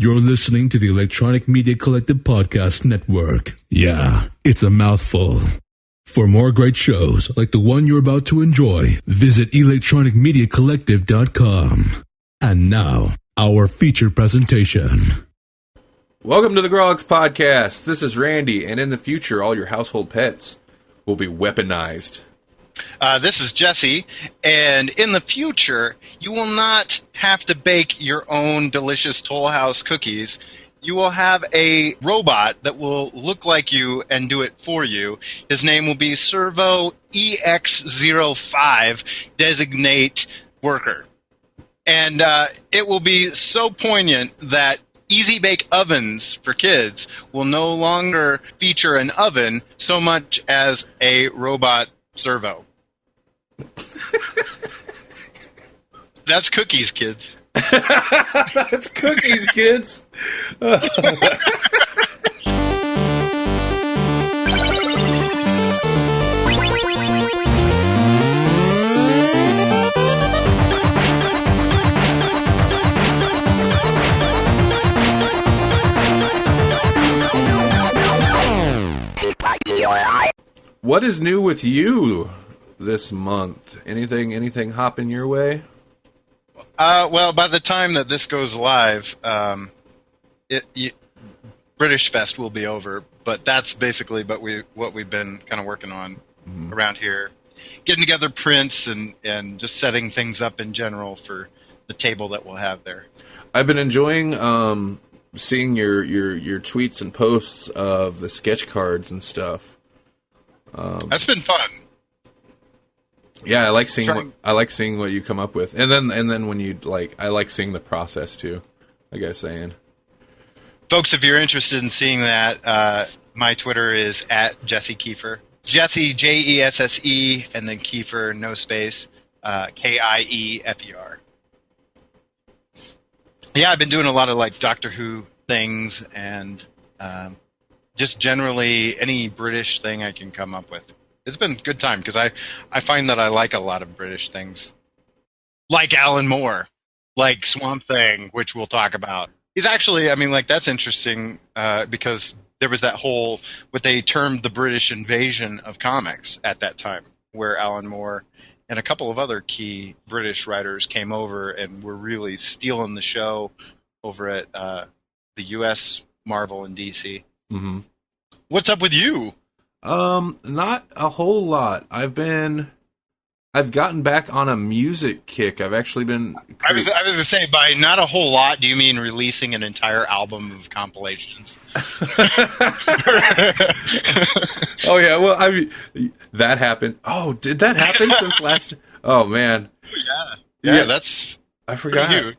You're listening to the Electronic Media Collective Podcast Network. Yeah, it's a mouthful. For more great shows like the one you're about to enjoy, visit electronicmediacollective.com. And now, our feature presentation. Welcome to the Grawlix Podcast. This is Randy, and in the future, all your household pets will be weaponized. This is Jesse, and in the future, you will not have to bake your own delicious Toll House cookies. You will have a robot that will look like you and do it for you. His name will be Servo EX05 Designate Worker. And it will be so poignant that Easy Bake ovens for kids will no longer feature an oven so much as a robot servo. That's cookies, kids. That's cookies, kids. What is new with you this month? Anything hopping your way? Well, by the time that this goes live, Britishfest will be over. But that's basically what we've been kind of working on around here, getting together prints and just setting things up in general for the table that we'll have there. I've been enjoying seeing your tweets and posts of the sketch cards and stuff. That's been fun. Yeah, I like seeing what you come up with, and then when you I like seeing the process too. Like I was saying, folks, if you're interested in seeing that, my Twitter is at Jesse Kiefer. Jesse Jesse, and then Kiefer no space, Kiefer. Yeah, I've been doing a lot of Doctor Who things and just generally any British thing I can come up with. It's been a good time because I find that I like a lot of British things. Like Alan Moore, like Swamp Thing, which we'll talk about. He's actually, that's interesting because there was that whole, what they termed the British invasion of comics at that time, where Alan Moore and a couple of other key British writers came over and were really stealing the show over at the U.S. Marvel and DC. Mm-hmm. What's up with you? Not a whole lot. I've gotten back on a music kick. I've actually been... I was going to say, by not a whole lot, do you mean releasing an entire album of compilations? Oh, yeah, well, that happened. Oh, did that happen since last... Oh, man. Yeah, that's... I forgot.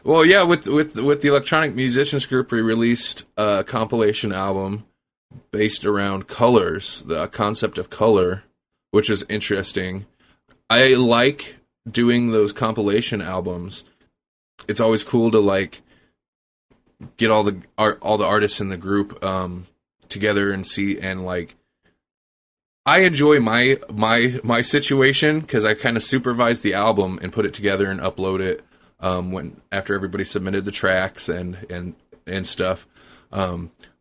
Well, yeah, with the Electronic Musicians Group, we released a compilation album based around colors, the concept of color, which is interesting. I like doing those compilation albums. It's always cool to get all the artists in the group together and see, and I enjoy my situation because I kind of supervise the album and put it together and upload it after everybody submitted the tracks and stuff.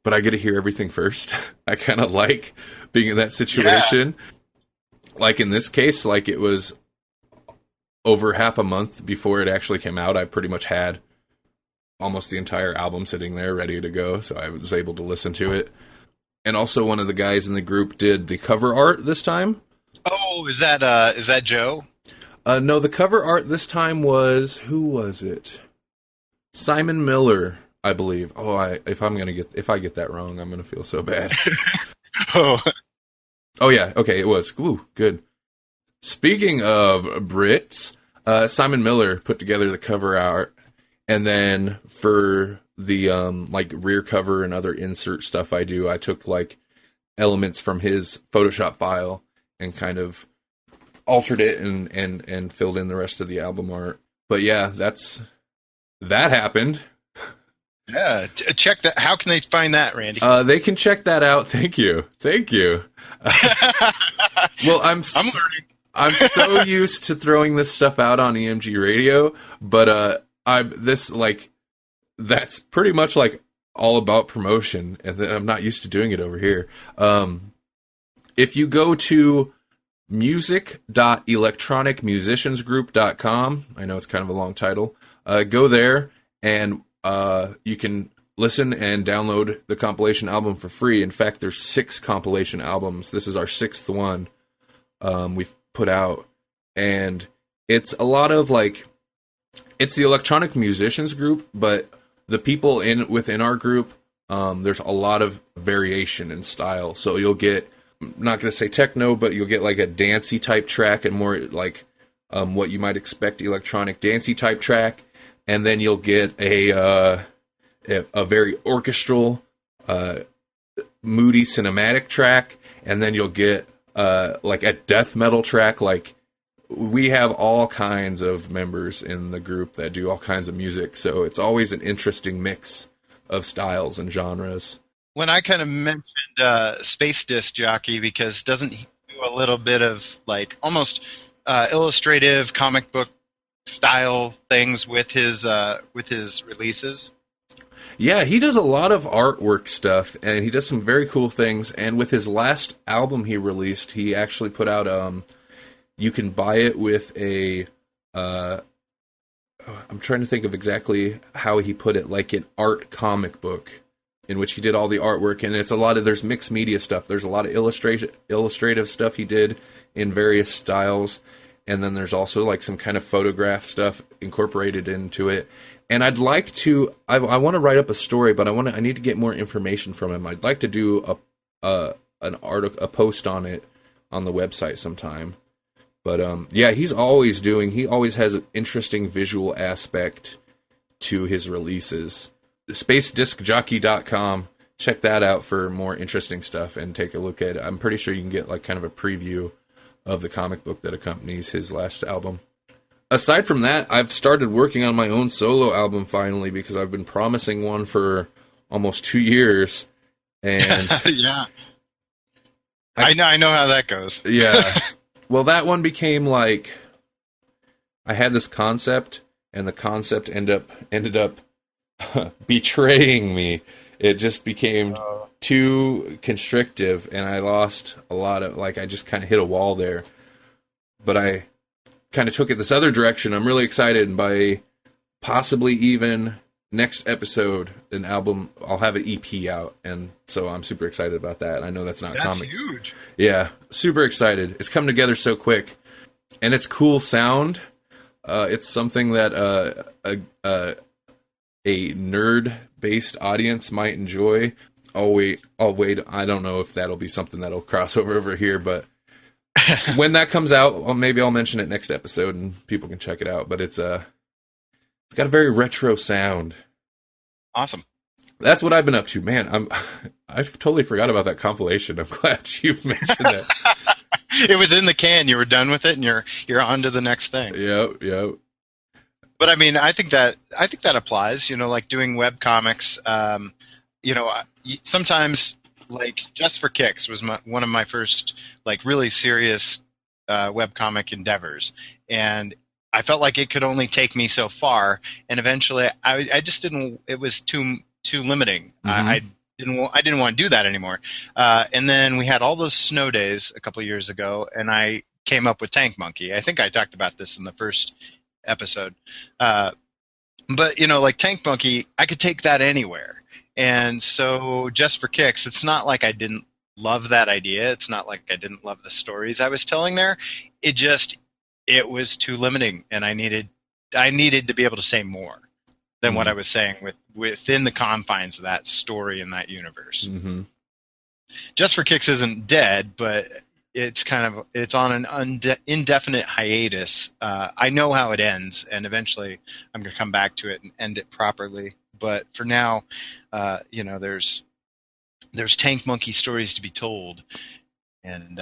But I get to hear everything first. I kind of like being in that situation. Yeah. Like in this case, it was over half a month before it actually came out. I pretty much had almost the entire album sitting there ready to go, so I was able to listen to it. And also one of the guys in the group did the cover art this time. Oh, is that Joe? No, the cover art this time was, who was it? Simon Miller, I believe. Oh, if I get that wrong, I'm gonna feel so bad. Oh yeah, okay, it was. Ooh, good. Speaking of Brits, Simon Miller put together the cover art, and then for the rear cover and other insert stuff I do, I took elements from his Photoshop file and kind of altered it and filled in the rest of the album art. But yeah, that happened. Yeah, check that. How can they find that, Randy? They can check that out. Thank you. Well, I'm learning. I'm so used to throwing this stuff out on EMG radio, but that's pretty much like all about promotion, and I'm not used to doing it over here. If you go to music.electronicmusiciansgroup.com, I know it's kind of a long title, go there and you can listen and download the compilation album for free. In fact, there's 6 compilation albums. This is our 6th one we've put out, and it's a lot of like, it's the electronic musicians group, but the people within our group, there's a lot of variation in style. So you'll get, I'm not going to say techno, but you'll get like a dancey type track and more like what you might expect electronic dancey type track, and then you'll get a very orchestral, moody cinematic track, and then you'll get like a death metal track. Like, we have all kinds of members in the group that do all kinds of music, so it's always an interesting mix of styles and genres. When I kind of mentioned Space Disc Jockey, because doesn't he do a little bit of like almost illustrative comic book style things with his releases? Yeah, he does a lot of artwork stuff, and he does some very cool things. And with his last album he released, he actually put out you can buy it with a I'm trying to think of exactly how he put it, like an art comic book in which he did all the artwork, and it's a lot of, there's mixed media stuff. There's a lot of illustrative stuff he did in various styles, and then there's also like some kind of photograph stuff incorporated into it. And I'd like to, I want to write up a story, but I need to get more information from him. I'd like to do a post on it on the website sometime. But yeah, he always has an interesting visual aspect to his releases. SpaceDiscJockey.com. Check that out for more interesting stuff and take a look at it. I'm pretty sure you can get like kind of a preview of the comic book that accompanies his last album. Aside from that, I've started working on my own solo album finally, because I've been promising one for almost 2 years. And yeah, I know how that goes. Yeah. Well, that one became like, I had this concept, and the concept ended up betraying me. It just became too constrictive, and I lost a lot of, like, I just kind of hit a wall there. But I kind of took it this other direction. I'm really excited, and by possibly even next episode, an album, I'll have an EP out, and so I'm super excited about that. I know that's not comic. That's huge. Yeah, super excited. It's come together so quick, and it's cool sound. It's something that a nerd-based audience might enjoy. I'll wait. I don't know if that'll be something that'll cross over here, but when that comes out, maybe I'll mention it next episode, and people can check it out. But it's got a very retro sound. Awesome. That's what I've been up to, man. I've totally forgot about that compilation. I'm glad you've mentioned that. It was in the can. You were done with it, and you're on to the next thing. Yep. But I mean, I think that applies. You know, like doing webcomics. You know, sometimes like Just for Kicks was one of my first like really serious webcomic endeavors, and I felt like it could only take me so far, and eventually I just didn't. It was too limiting. Mm-hmm. I didn't want to do that anymore. And then we had all those snow days a couple years ago, and I came up with Tank Monkey. I think I talked about this in the first episode. But you know, like Tank Monkey, I could take that anywhere. And so Just for Kicks, it's not like I didn't love that idea. It's not like I didn't love the stories I was telling there. It was too limiting, and I needed to be able to say more than what I was saying within the confines of that story and that universe. Mm-hmm. Just for Kicks isn't dead, but it's on an indefinite hiatus. I know how it ends, and eventually I'm going to come back to it and end it properly. But for now, you know, there's Tank Monkey stories to be told, and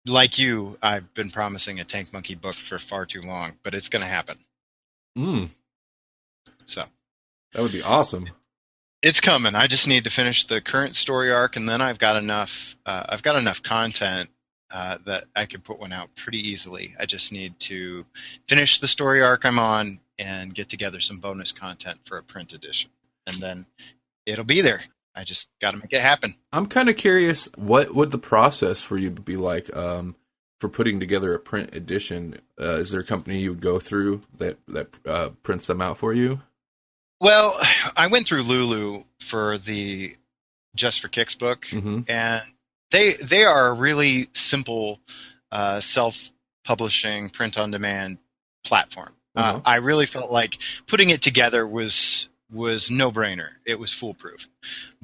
like you, I've been promising a Tank Monkey book for far too long, but it's going to happen. So that would be awesome. It's coming. I just need to finish the current story arc, and then I've got enough content that I could put one out pretty easily. I just need to finish the story arc I'm on and get together some bonus content for a print edition. and then it'll be there. I just got to make it happen. I'm kind of curious, what would the process for you be like for putting together a print edition? Is there a company you would go through that prints them out for you? Well, I went through Lulu for the Just for Kicks book, and they are a really simple self-publishing print-on-demand platform. I really felt like putting it together was no-brainer. It was foolproof.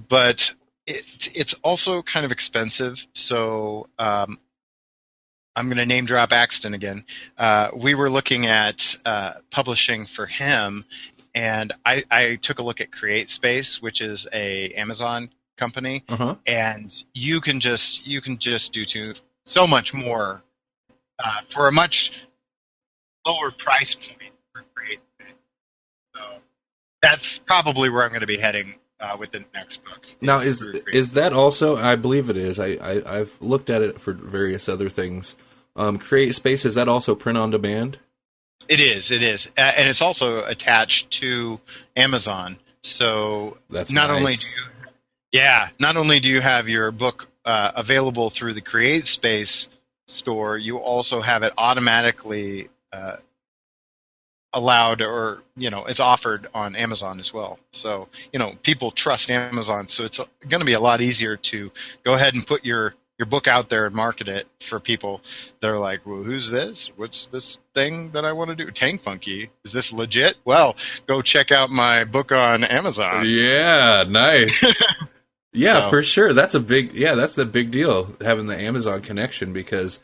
But it's also kind of expensive, so I'm going to name drop Axton again. We were looking at publishing for him, and I took a look at CreateSpace, which is a Amazon company, and you can just do so much more for a much lower price point for CreateSpace. So that's probably where I'm going to be heading with the next book. Now, is that also? I believe it is. I've looked at it for various other things. CreateSpace, is that also print on demand? It is, and it's also attached to Amazon. So that's not nice. not only do you have your book available through the CreateSpace store, you also have it automatically allowed, or it's offered on Amazon as well. So people trust Amazon, so it's going to be a lot easier to go ahead and put your book out there and market it for people that are like, well, who's this? What's this thing that I want to do? Tank Funky. Is this legit? Well, go check out my book on Amazon. Yeah, nice. Yeah, for sure. That's a big deal, having the Amazon connection, because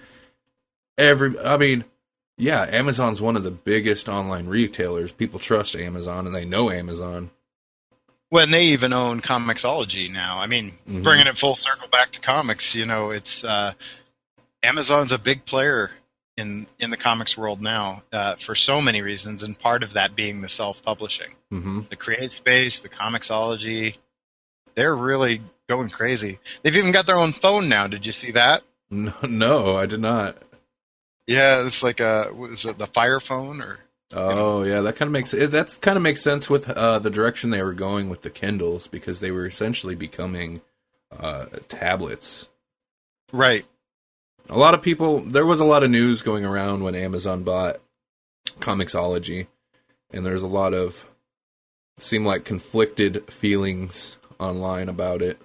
Amazon's one of the biggest online retailers. People trust Amazon and they know Amazon. Well, and they even own Comixology now. I mean, bringing it full circle back to comics, it's Amazon's a big player in the comics world now for so many reasons, and part of that being the self-publishing. The CreateSpace, the Comixology, they're really going crazy. They've even got their own phone now. Did you see that? No, I did not. Yeah, it's like what is it, the Fire Phone or? Oh, yeah, that kind of makes sense with the direction they were going with the Kindles, because they were essentially becoming tablets. Right. A lot of people, there was a lot of news going around when Amazon bought Comixology, and there's a lot of, seem like, conflicted feelings online about it.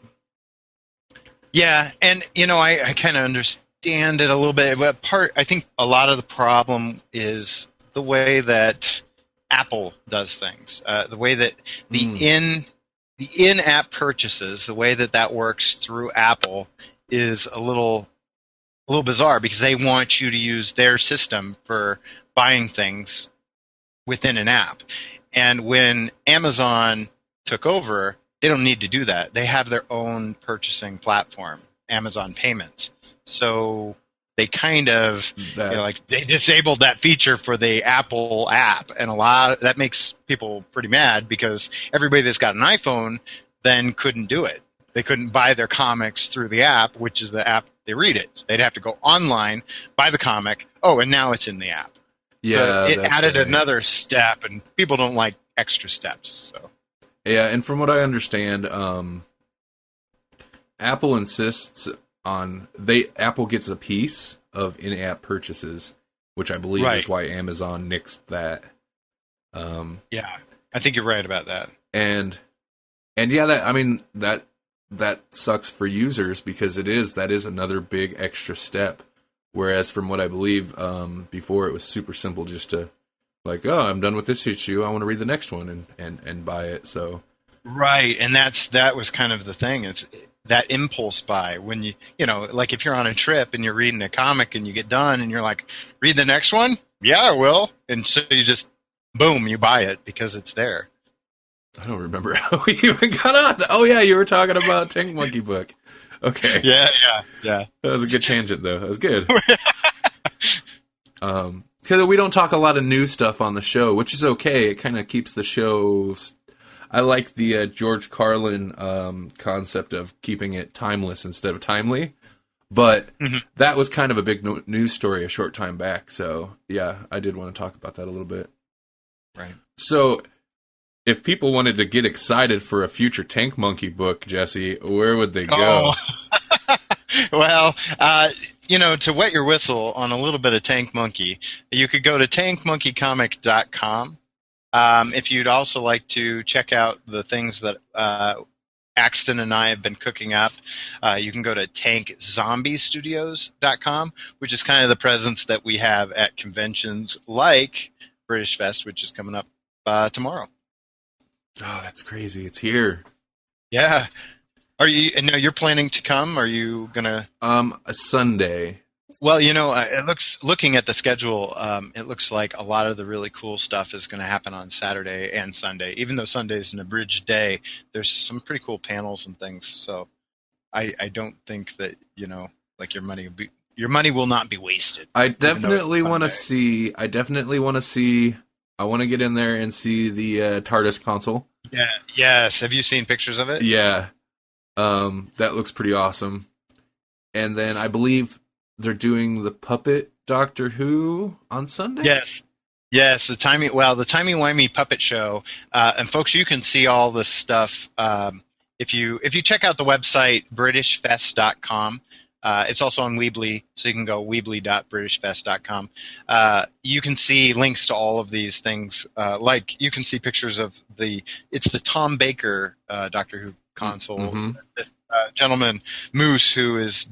Yeah, and I kind of understand it a little bit, but I think a lot of the problem is the way that Apple does things, the way that the in-app purchases, the way that works through Apple is a little bizarre, because they want you to use their system for buying things within an app. And when Amazon took over, they don't need to do that. They have their own purchasing platform, Amazon Payments. So they kind of they disabled that feature for the Apple app, and that makes people pretty mad, because everybody that's got an iPhone then couldn't do it. They couldn't buy their comics through the app, which is the app they read it. They'd have to go online, buy the comic. Oh, and now it's in the app. Yeah, so it added another step, and people don't like extra steps. So. Yeah, and from what I understand, Apple insists on Apple gets a piece of in-app purchases, which I believe is why Amazon nixed that. Yeah, I think you're right about that. And yeah, that sucks for users, because that is another big extra step. Whereas from what I believe, before, it was super simple, just to like, oh, I'm done with this issue, I want to read the next one and buy it. So right, and that was kind of the thing. It's that impulse buy, when you like if you're on a trip and you're reading a comic and you get done and you're like, read the next one? Yeah, I will. And so you just boom, you buy it because it's there. I don't remember how we even got on. Oh yeah, you were talking about Tank Monkey book. Okay. Yeah. That was a good tangent, though. That was good. Because we don't talk a lot of new stuff on the show, which is okay. It kind of keeps the shows. I like the George Carlin concept of keeping it timeless instead of timely. But that was kind of a big news story a short time back. So, yeah, I did want to talk about that a little bit. Right. So, if people wanted to get excited for a future Tank Monkey book, Jesse, where would they go? Oh. Well, to wet your whistle on a little bit of Tank Monkey, you could go to tankmonkeycomic.com. If you'd also like to check out the things that Axton and I have been cooking up, you can go to tankzombiestudios.com, which is kind of the presence that we have at conventions like Britishfest, which is coming up tomorrow. Oh, that's crazy. It's here. Yeah. You're planning to come? Are you going to? A Sunday. Well, looking at the schedule, it looks like a lot of the really cool stuff is going to happen on Saturday and Sunday. Even though Sunday is an abridged day, there's some pretty cool panels and things. So I don't think that, your money will not be wasted. I definitely want to see. I want to get in there and see the TARDIS console. Yeah. Yes. Have you seen pictures of it? Yeah. That looks pretty awesome. And then I believe they're doing the Puppet Doctor Who on Sunday? Yes, the timey-wimey puppet show. And folks, you can see all this stuff if you check out the website Britishfest.com. It's also on Weebly, so you can go weebly.britishfest.com. You can see links to all of these things. Like you can see pictures of it's the Tom Baker Doctor Who console. Mm-hmm. This gentleman, Moose, who is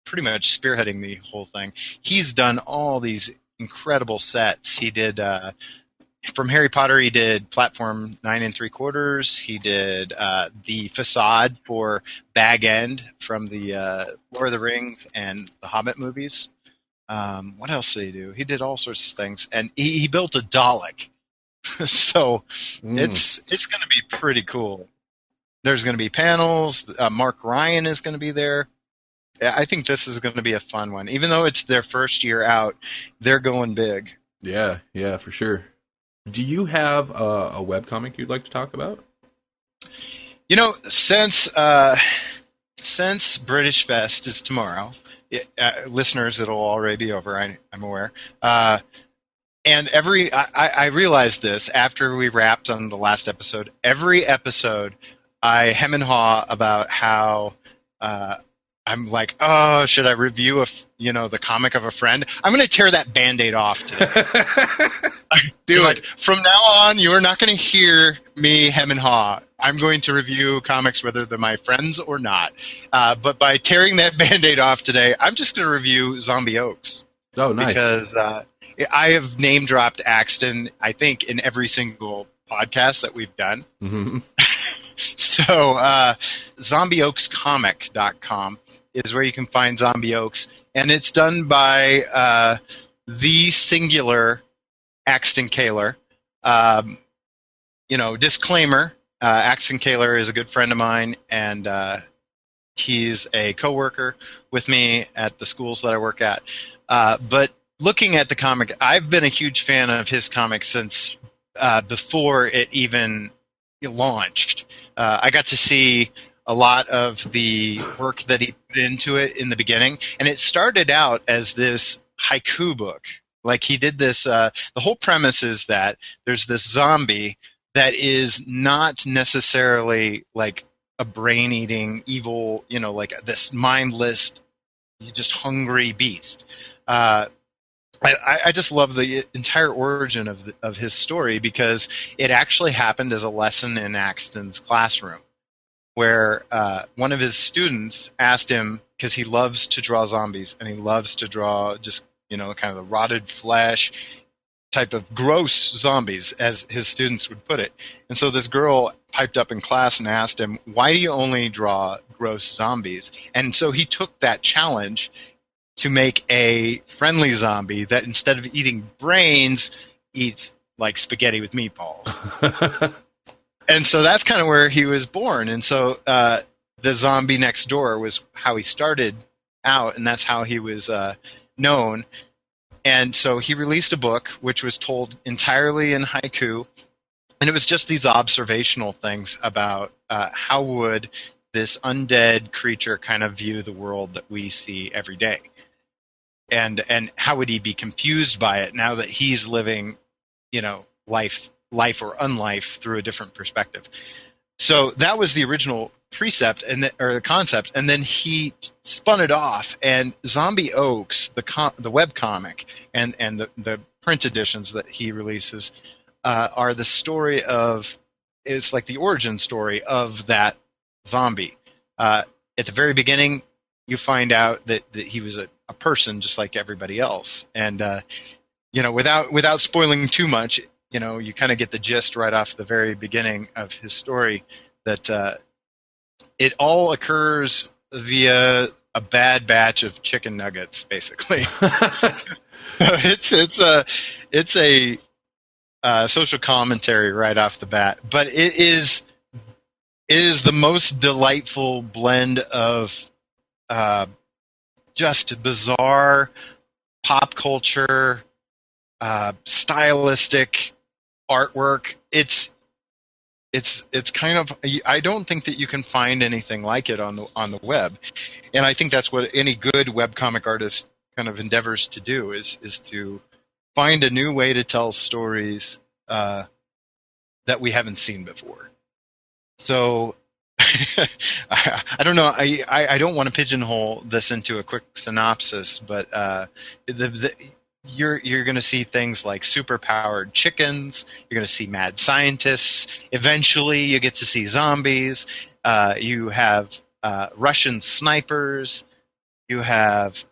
pretty much spearheading the whole thing. He's done all these incredible sets. He did from Harry Potter. He did Platform 9 3/4. He did the facade for Bag End from the Lord of the Rings and the Hobbit movies. What else did he do? He did all sorts of things, and he built a Dalek. So it's going to be pretty cool. There's going to be panels. Mark Ryan is going to be there. I think this is going to be a fun one. Even though it's their first year out, they're going big. Yeah, for sure. Do you have a webcomic you'd like to talk about? Since Britishfest is tomorrow, listeners, it'll already be over, I'm aware. And I realized this after we wrapped on the last episode. Every episode, I hem and haw about how I'm like, oh, should I review the comic of a friend? I'm going to tear that Band-Aid off today. Do it. From now on, you are not going to hear me hem and haw. I'm going to review comics whether they're my friends or not. But by tearing that Band-Aid off today, I'm just going to review Zombie Oaks. Oh, nice. Because I have name-dropped Axton, I think, in every single podcast that we've done. Mm-hmm. So zombieoakscomic.com is where you can find Zombie Oaks. And it's done by the singular Axton Kaler. Disclaimer, Axton Kaler is a good friend of mine, and he's a coworker with me at the schools that I work at. But looking at the comic, I've been a huge fan of his comic since before it even launched. I got to see a lot of the work that he put into it in the beginning, and it started out as this haiku book. Like he did this, the whole premise is that there's this zombie that is not necessarily like a brain-eating evil, like this mindless, just hungry beast. I just love the entire origin of his story because it actually happened as a lesson in Axton's classroom, where one of his students asked him, because he loves to draw zombies and he loves to draw just kind of the rotted flesh type of gross zombies, as his students would put it. And so this girl piped up in class and asked him, "Why do you only draw gross zombies?" And so he took that challenge to make a friendly zombie that instead of eating brains, eats like spaghetti with meatballs. And so that's kind of where he was born. And so the Zombie Next Door was how he started out, and that's how he was known. And so he released a book which was told entirely in haiku, and it was just these observational things about how would this undead creature kind of view the world that we see every day. And how would he be confused by it now that he's living, life life or unlife through a different perspective. So that was the original precept or the concept, and then he spun it off. And Zombie Oaks, the web comic, and the print editions that he releases are the story of. It's like the origin story of that zombie. At the very beginning, you find out that he was a person just like everybody else, and without spoiling too much, you kind of get the gist right off the very beginning of his story that it all occurs via a bad batch of chicken nuggets, basically. it's a social commentary right off the bat, but it is the most delightful blend of just bizarre pop culture, stylistic artwork. It's kind of, I don't think that you can find anything like it on the web, and I think that's what any good webcomic artist kind of endeavors to do is to find a new way to tell stories that we haven't seen before. So I don't know. I don't want to pigeonhole this into a quick synopsis, but you're going to see things like super-powered chickens. You're going to see mad scientists. Eventually, you get to see zombies. You have Russian snipers. You have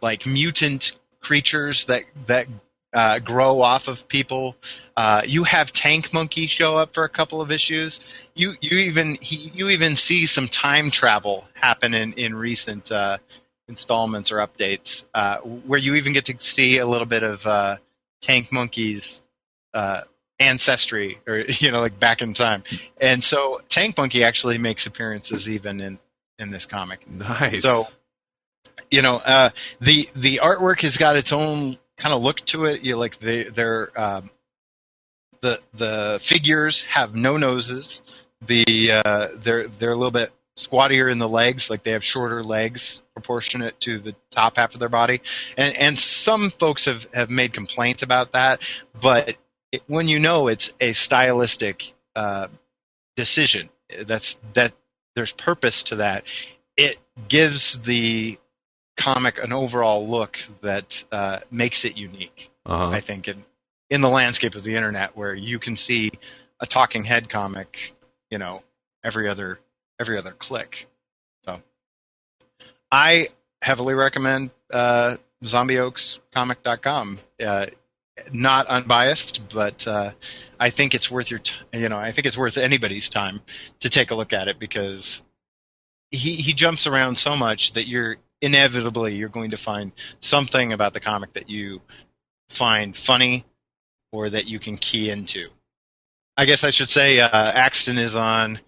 like mutant creatures that grow off of people. You have Tank Monkey show up for a couple of issues. You even see some time travel happen in recent installments or updates, where you even get to see a little bit of Tank Monkey's ancestry, or like back in time. And so Tank Monkey actually makes appearances even in this comic. Nice. So the artwork has got its own kind of look to it. The figures have no noses. They're a little bit squattier in the legs, like they have shorter legs proportionate to the top half of their body. And some folks have made complaints about that, but when it's a stylistic decision, that there's purpose to that, it gives the comic an overall look that makes it unique. I think in the landscape of the internet, where you can see a talking head comic, every other click. So I heavily recommend zombieoakscomic.com. Not unbiased, but I think it's worth I think it's worth anybody's time to take a look at it, because he jumps around so much that you're going to find something about the comic that you find funny or that you can key into. I guess I should say Axton he's on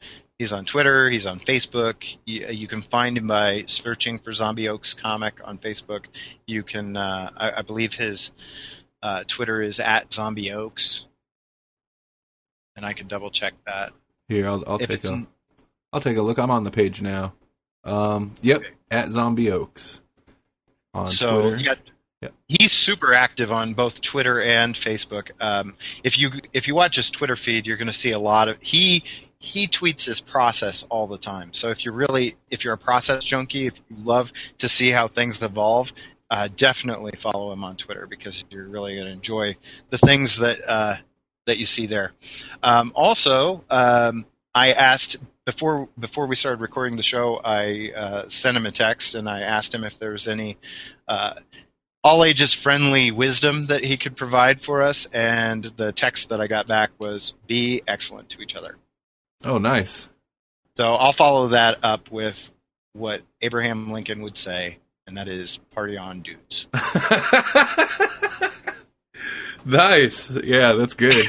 Twitter, he's on Facebook. You can find him by searching for Zombie Oaks Comic on Facebook. You can, I believe his Twitter is @Zombie Oaks, and I can double check that. Here, I'll take a look. I'm on the page now. Yep, okay. @Zombie Oaks on Twitter. He's super active on both Twitter and Facebook. If you watch his Twitter feed, you're going to see a lot of he tweets his process all the time. So if you're a process junkie, if you love to see how things evolve, definitely follow him on Twitter, because you're really going to enjoy the things that you see there. Also, I asked before we started recording the show, I sent him a text and I asked him if there was any all ages friendly wisdom that he could provide for us, and the text that I got back was, be excellent to each other. Oh, nice. So I'll follow that up with what Abraham Lincoln would say, and that is, party on, dudes. Nice. Yeah, that's good.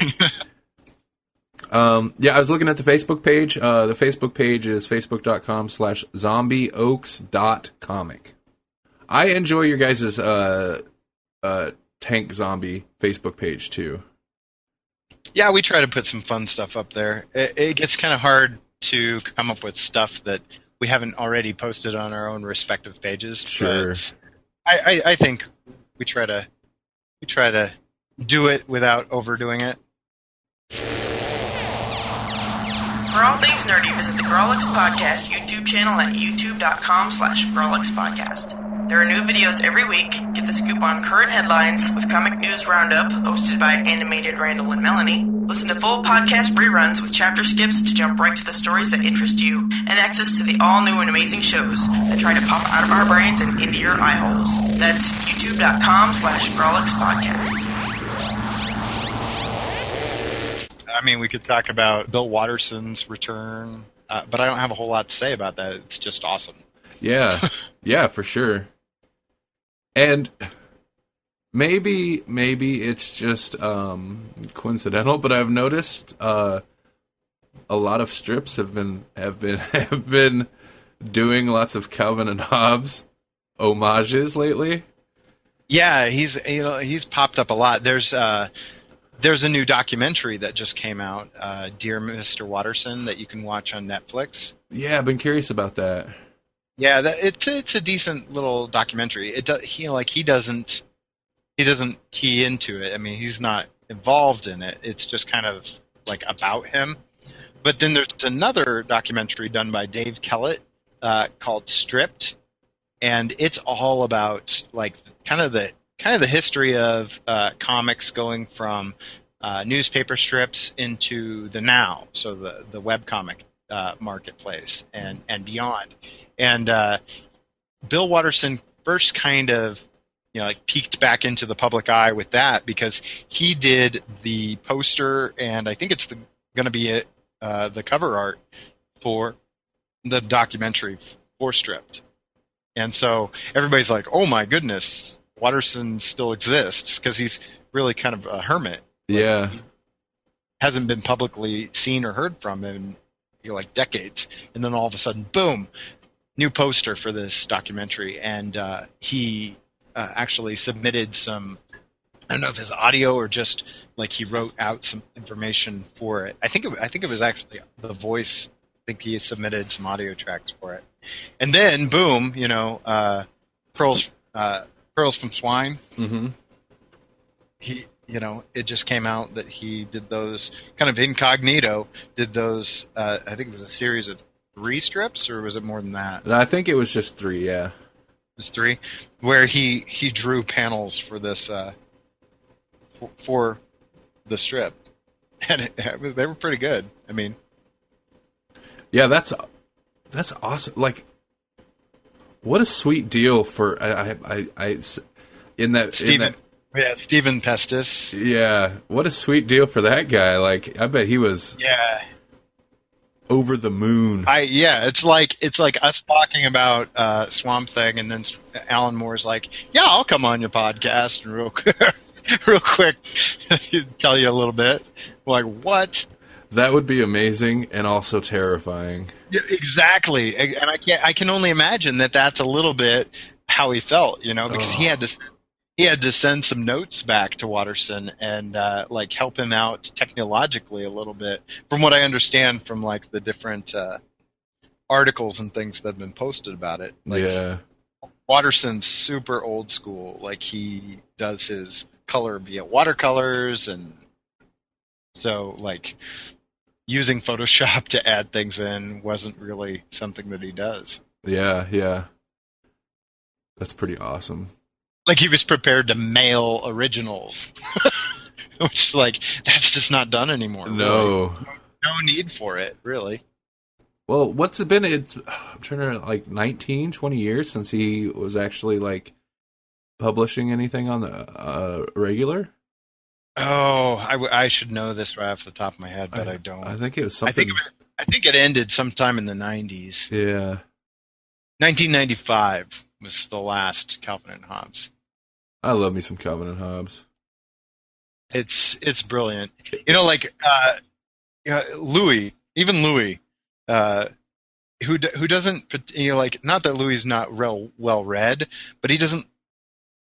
I was looking at the Facebook page. The Facebook page is facebook.com/zombieoaks.comic. I enjoy your guys' Tank Zombie Facebook page, too. Yeah, we try to put some fun stuff up there. It gets kind of hard to come up with stuff that we haven't already posted on our own respective pages. Sure. But I think we try to do it without overdoing it. For all things nerdy, visit the Grawlix Podcast YouTube channel at youtube.com/Grawlix Podcast. There are new videos every week. Get the scoop on current headlines with Comic News Roundup, hosted by Animated Randall and Melanie. Listen to full podcast reruns with chapter skips to jump right to the stories that interest you, and access to the all-new and amazing shows that try to pop out of our brains and into your eye holes. That's youtube.com/Grawlix Podcast. I mean, we could talk about Bill Watterson's return, but I don't have a whole lot to say about that. It's just awesome. Yeah, yeah, for sure. And maybe it's just coincidental, but I've noticed a lot of strips have been doing lots of Calvin and Hobbes homages lately. Yeah, he's popped up a lot. There's a new documentary that just came out, Dear Mr. Watterson, that you can watch on Netflix. Yeah, I've been curious about that. Yeah, it's a decent little documentary. He doesn't key into it. I mean, he's not involved in it. It's just kind of like about him. But then there's another documentary done by Dave Kellett called Stripped, and it's all about like kind of the history of comics going from newspaper strips into the now, so the webcomic marketplace and beyond. And Bill Watterson first kind of peeked back into the public eye with that because he did the poster, and I think it's going to be the cover art for the documentary for Stripped. And so everybody's like, oh my goodness, Watterson still exists, because he's really kind of a hermit. Yeah. He hasn't been publicly seen or heard from in decades. And then all of a sudden, boom, new poster for this documentary. And he actually submitted some, I don't know if his audio or just like he wrote out some information for it. I think it was actually the voice. I think he submitted some audio tracks for it. And then boom, Pearls from Swine. Mm-hmm. It just came out that he did those kind of incognito. Did those? I think it was a series of 3 strips, or was it more than that? I think it was just 3. Yeah, it was 3, where he drew panels for this for the strip, and they were pretty good. I mean, yeah, that's awesome. Like, what a sweet deal for Stephen Pestis. Yeah, what a sweet deal for that guy. Like, I bet he was over the moon. It's like us talking about Swamp Thing, and then Alan Moore's like, "Yeah, I'll come on your podcast and real quick tell you a little bit." Like, what? That would be amazing and also terrifying. Yeah, exactly, and I can only imagine that that's a little bit how he felt, because he had to send some notes back to Watterson and help him out technologically a little bit. From what I understand from like the different articles and things that have been posted about it. Like, Watterson's super old school. Like, he does his color via watercolors, and so like using Photoshop to add things in wasn't really something that he does. Yeah. That's pretty awesome. Like, he was prepared to mail originals, which is like, that's just not done anymore. No. Really. No need for it, really. Well, what's it been? I'm trying to, 19, 20 years since he was actually, publishing anything on the regular? Oh, I should know this right off the top of my head, but I don't. I think it was something. I think it ended sometime in the 90s. Yeah. 1995 was the last Calvin and Hobbes. I love me some Calvin and Hobbes. It's brilliant. Louis, who doesn't, not that Louis not real well read, but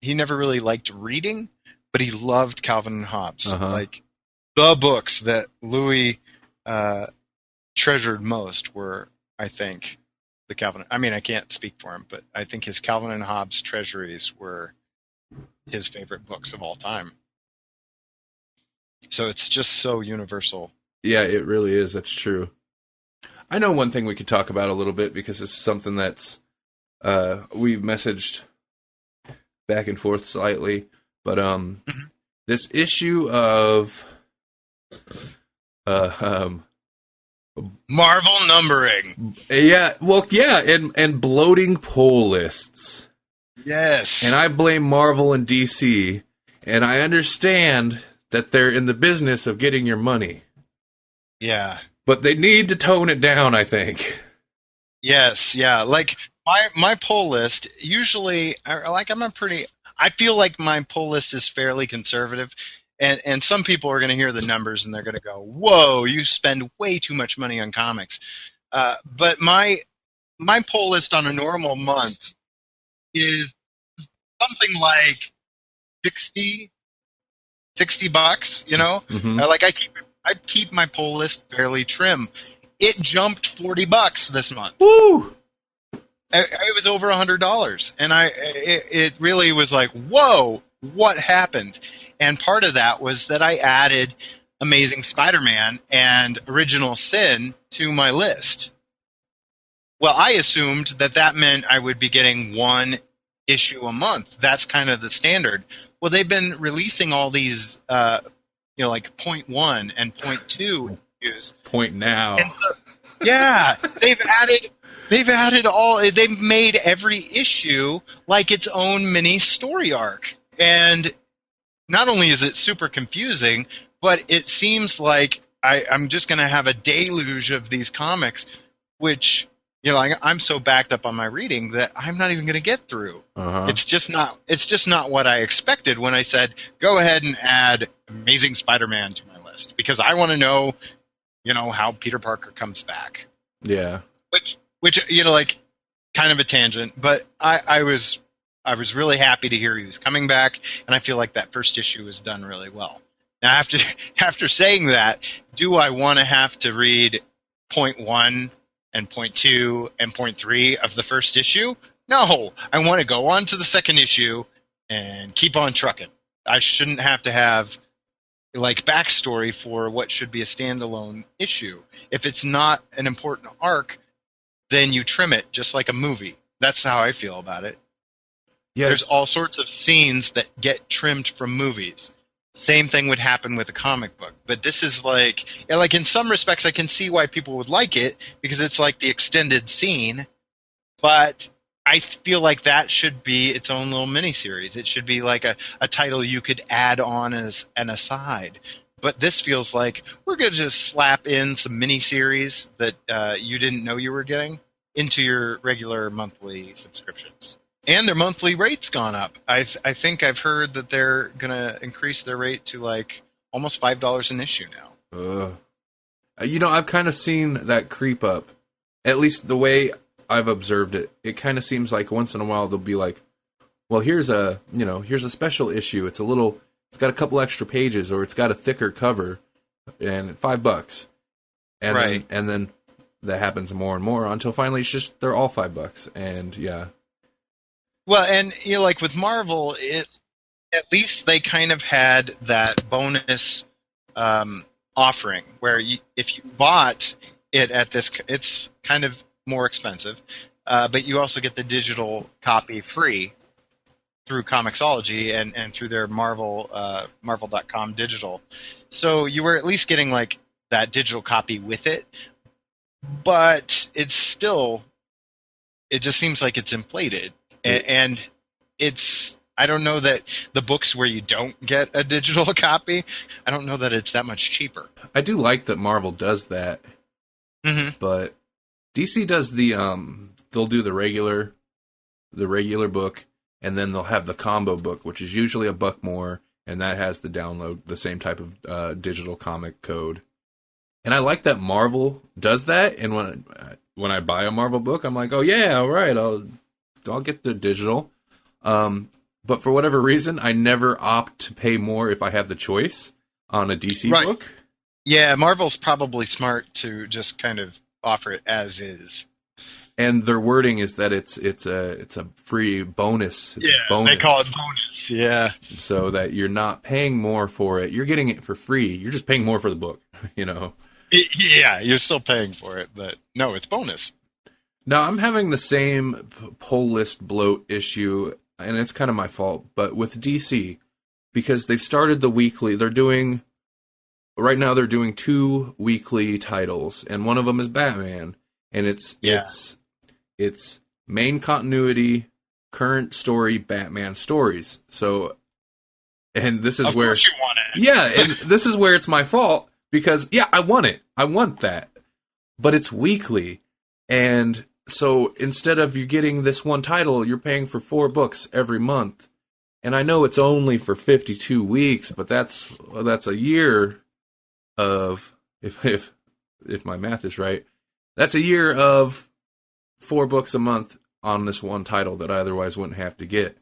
he never really liked reading, but he loved Calvin and Hobbes. Uh-huh. Like, the books that Louis treasured most were, I think, the Calvin. I mean, I can't speak for him, but I think his Calvin and Hobbes treasuries were his favorite books of all time. So it's just so universal. Yeah, it really is. That's true. I know one thing we could talk about a little bit because it's something that's we've messaged back and forth slightly, but this issue of Marvel numbering. And bloating pull lists. Yes. And I blame Marvel and DC, and I understand that they're in the business of getting your money. Yeah. But they need to tone it down, I think. Yes, yeah. Like my pull list usually, I feel like my pull list is fairly conservative, and some people are going to hear the numbers and they're going to go, "Whoa, you spend way too much money on comics." But my pull list on a normal month is something like $60, you know? Mm-hmm. I keep my pull list fairly trim. It jumped $40 this month. Woo! It was over $100, and it really was like, whoa, what happened? And part of that was that I added Amazing Spider-Man and Original Sin to my list. Well, I assumed that meant I would be getting one issue a month. That's kind of the standard. Well, they've been releasing all these, like 0.1 and 0.2 issues. Point now. And so, yeah, they've made every issue like its own mini story arc. And not only is it super confusing, but it seems like I'm just going to have a deluge of these comics, which, I'm so backed up on my reading that I'm not even going to get through. Uh-huh. It's just not what I expected when I said, go ahead and add Amazing Spider-Man to my list, because I want to know, how Peter Parker comes back. Yeah. Which kind of a tangent, but I was really happy to hear he was coming back, and I feel like that first issue was done really well. Now, after saying that, do I want to have to read 0.1 and 0.2 and 0.3 of the first issue? No, I want to go on to the second issue and keep on trucking. I shouldn't have to have backstory for what should be a standalone issue. If it's not an important arc, then you trim it just like a movie. That's how I feel about it. Yes. There's all sorts of scenes that get trimmed from movies. Same thing would happen with a comic book. But this is in some respects I can see why people would like it, because it's like the extended scene. But I feel like that should be its own little miniseries. It should be like a title you could add on as an aside. But this feels like we're going to just slap in some miniseries that you didn't know you were getting into your regular monthly subscriptions. And their monthly rate's gone up. I think I've heard that they're going to increase their rate to almost $5 an issue now. I've kind of seen that creep up. At least the way I've observed it. It kind of seems like once in a while they'll be like, well, here's a special issue. It's got a couple extra pages, or it's got a thicker cover, and $5. And right. Then that happens more and more until finally they're all $5. And yeah. Well, and with Marvel, at least they kind of had that bonus offering where if you bought it at it's kind of more expensive, but you also get the digital copy free through Comixology and through their Marvel.com digital. So you were at least getting that digital copy with it, but it just seems like it's inflated. And I don't know that the books where you don't get a digital copy, I don't know that it's that much cheaper. I do like that Marvel does that, but DC does they'll do the regular book, and then they'll have the combo book, which is usually $1 more, and that has the same type of digital comic code. And I like that Marvel does that, and when I buy a Marvel book, I'm like, oh yeah, all right, I'll get the digital. But for whatever reason, I never opt to pay more if I have the choice on a DC book. Yeah, Marvel's probably smart to just kind of offer it as is. And their wording is that it's a free bonus. It's a bonus. They call it bonus. Yeah. So that you're not paying more for it. You're getting it for free. You're just paying more for the book, you know. Yeah, you're still paying for it, but no, it's bonus. Now, I'm having the same pull list bloat issue, and it's kind of my fault, but with DC, because they've started the weekly, right now they're doing 2 weekly titles, and one of them is Batman, and it's main continuity, current story Batman stories. So, and this is of where course you want it. Yeah, and this is where it's my fault because I want it. I want that. But it's weekly. And so instead of you getting this one title, you're paying for 4 books every month. And I know it's only for 52 weeks, but that's a year of if my math is right. That's a year of 4 books a month on this one title that I otherwise wouldn't have to get.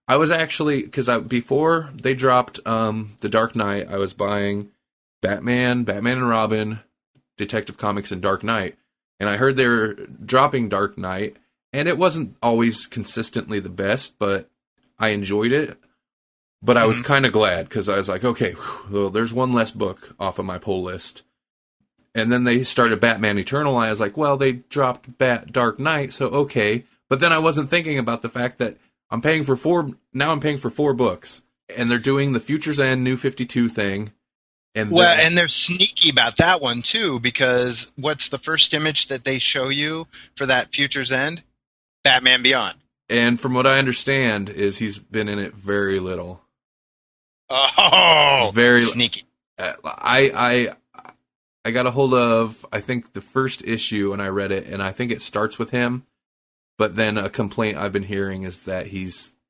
I was actually, because before they dropped The Dark Knight, I was buying Batman and Robin, Detective Comics, and Dark Knight. And I heard they were dropping Dark Knight, and it wasn't always consistently the best, but I enjoyed it. But I was kind of glad, because I was like, okay, well, there's one less book off of my pull list. And then they started Batman Eternal. I was like, well, they dropped Dark Knight, so okay. But then I wasn't thinking about the fact that I'm paying for 4 books. And they're doing the Future's End New 52 thing. And they're sneaky about that one, too, because what's the first image that they show you for that Future's End? Batman Beyond. And from what I understand is he's been in it very little. Oh, very sneaky. I got a hold of, I think, the first issue, and I read it, and I think it starts with him. But then a complaint I've been hearing is that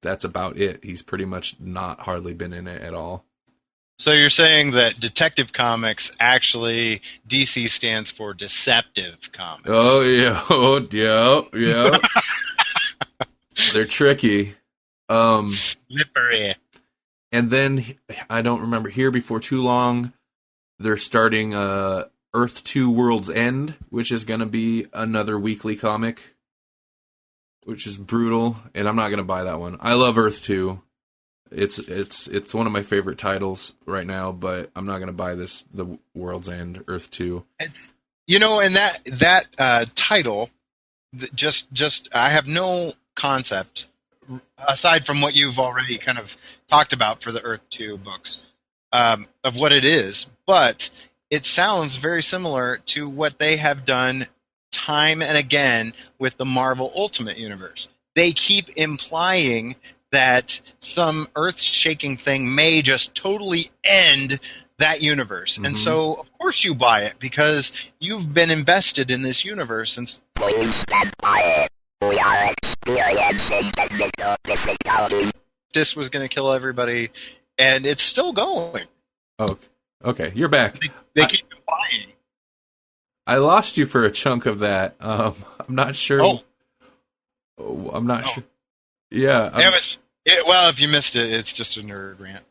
that's about it. He's pretty much not hardly been in it at all. So you're saying that Detective Comics, actually, DC stands for Deceptive Comics. Oh, yeah. They're tricky. Slippery. And then, I don't remember, here before too long, they're starting Earth 2 World's End, which is going to be another weekly comic, which is brutal, and I'm not going to buy that one. I love Earth 2. It's one of my favorite titles right now, but I'm not going to buy the World's End, Earth 2. It's, and that title, just I have no concept, aside from what you've already kind of talked about for the Earth 2 books, of what it is, but it sounds very similar to what they have done time and again with the Marvel Ultimate Universe. They keep implying that some earth-shaking thing may just totally end that universe. Mm-hmm. And so, of course you buy it, because you've been invested in this universe. And this was going to kill everybody, and it's still going. Oh, okay. You're back. They keep implying. I lost you for a chunk of that. I'm not sure. I'm not sure. Yeah. Well, if you missed it, it's just a nerd rant.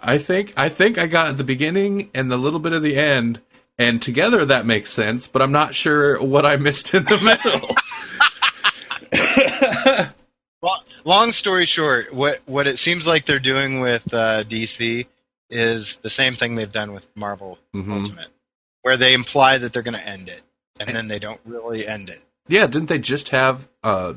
I think I got the beginning and the little bit of the end, and together that makes sense, but I'm not sure what I missed in the middle. Well, long story short, what it seems like they're doing with DC is the same thing they've done with Marvel Ultimate, where they imply that they're going to end it, and then they don't really end it. Yeah, didn't they just have a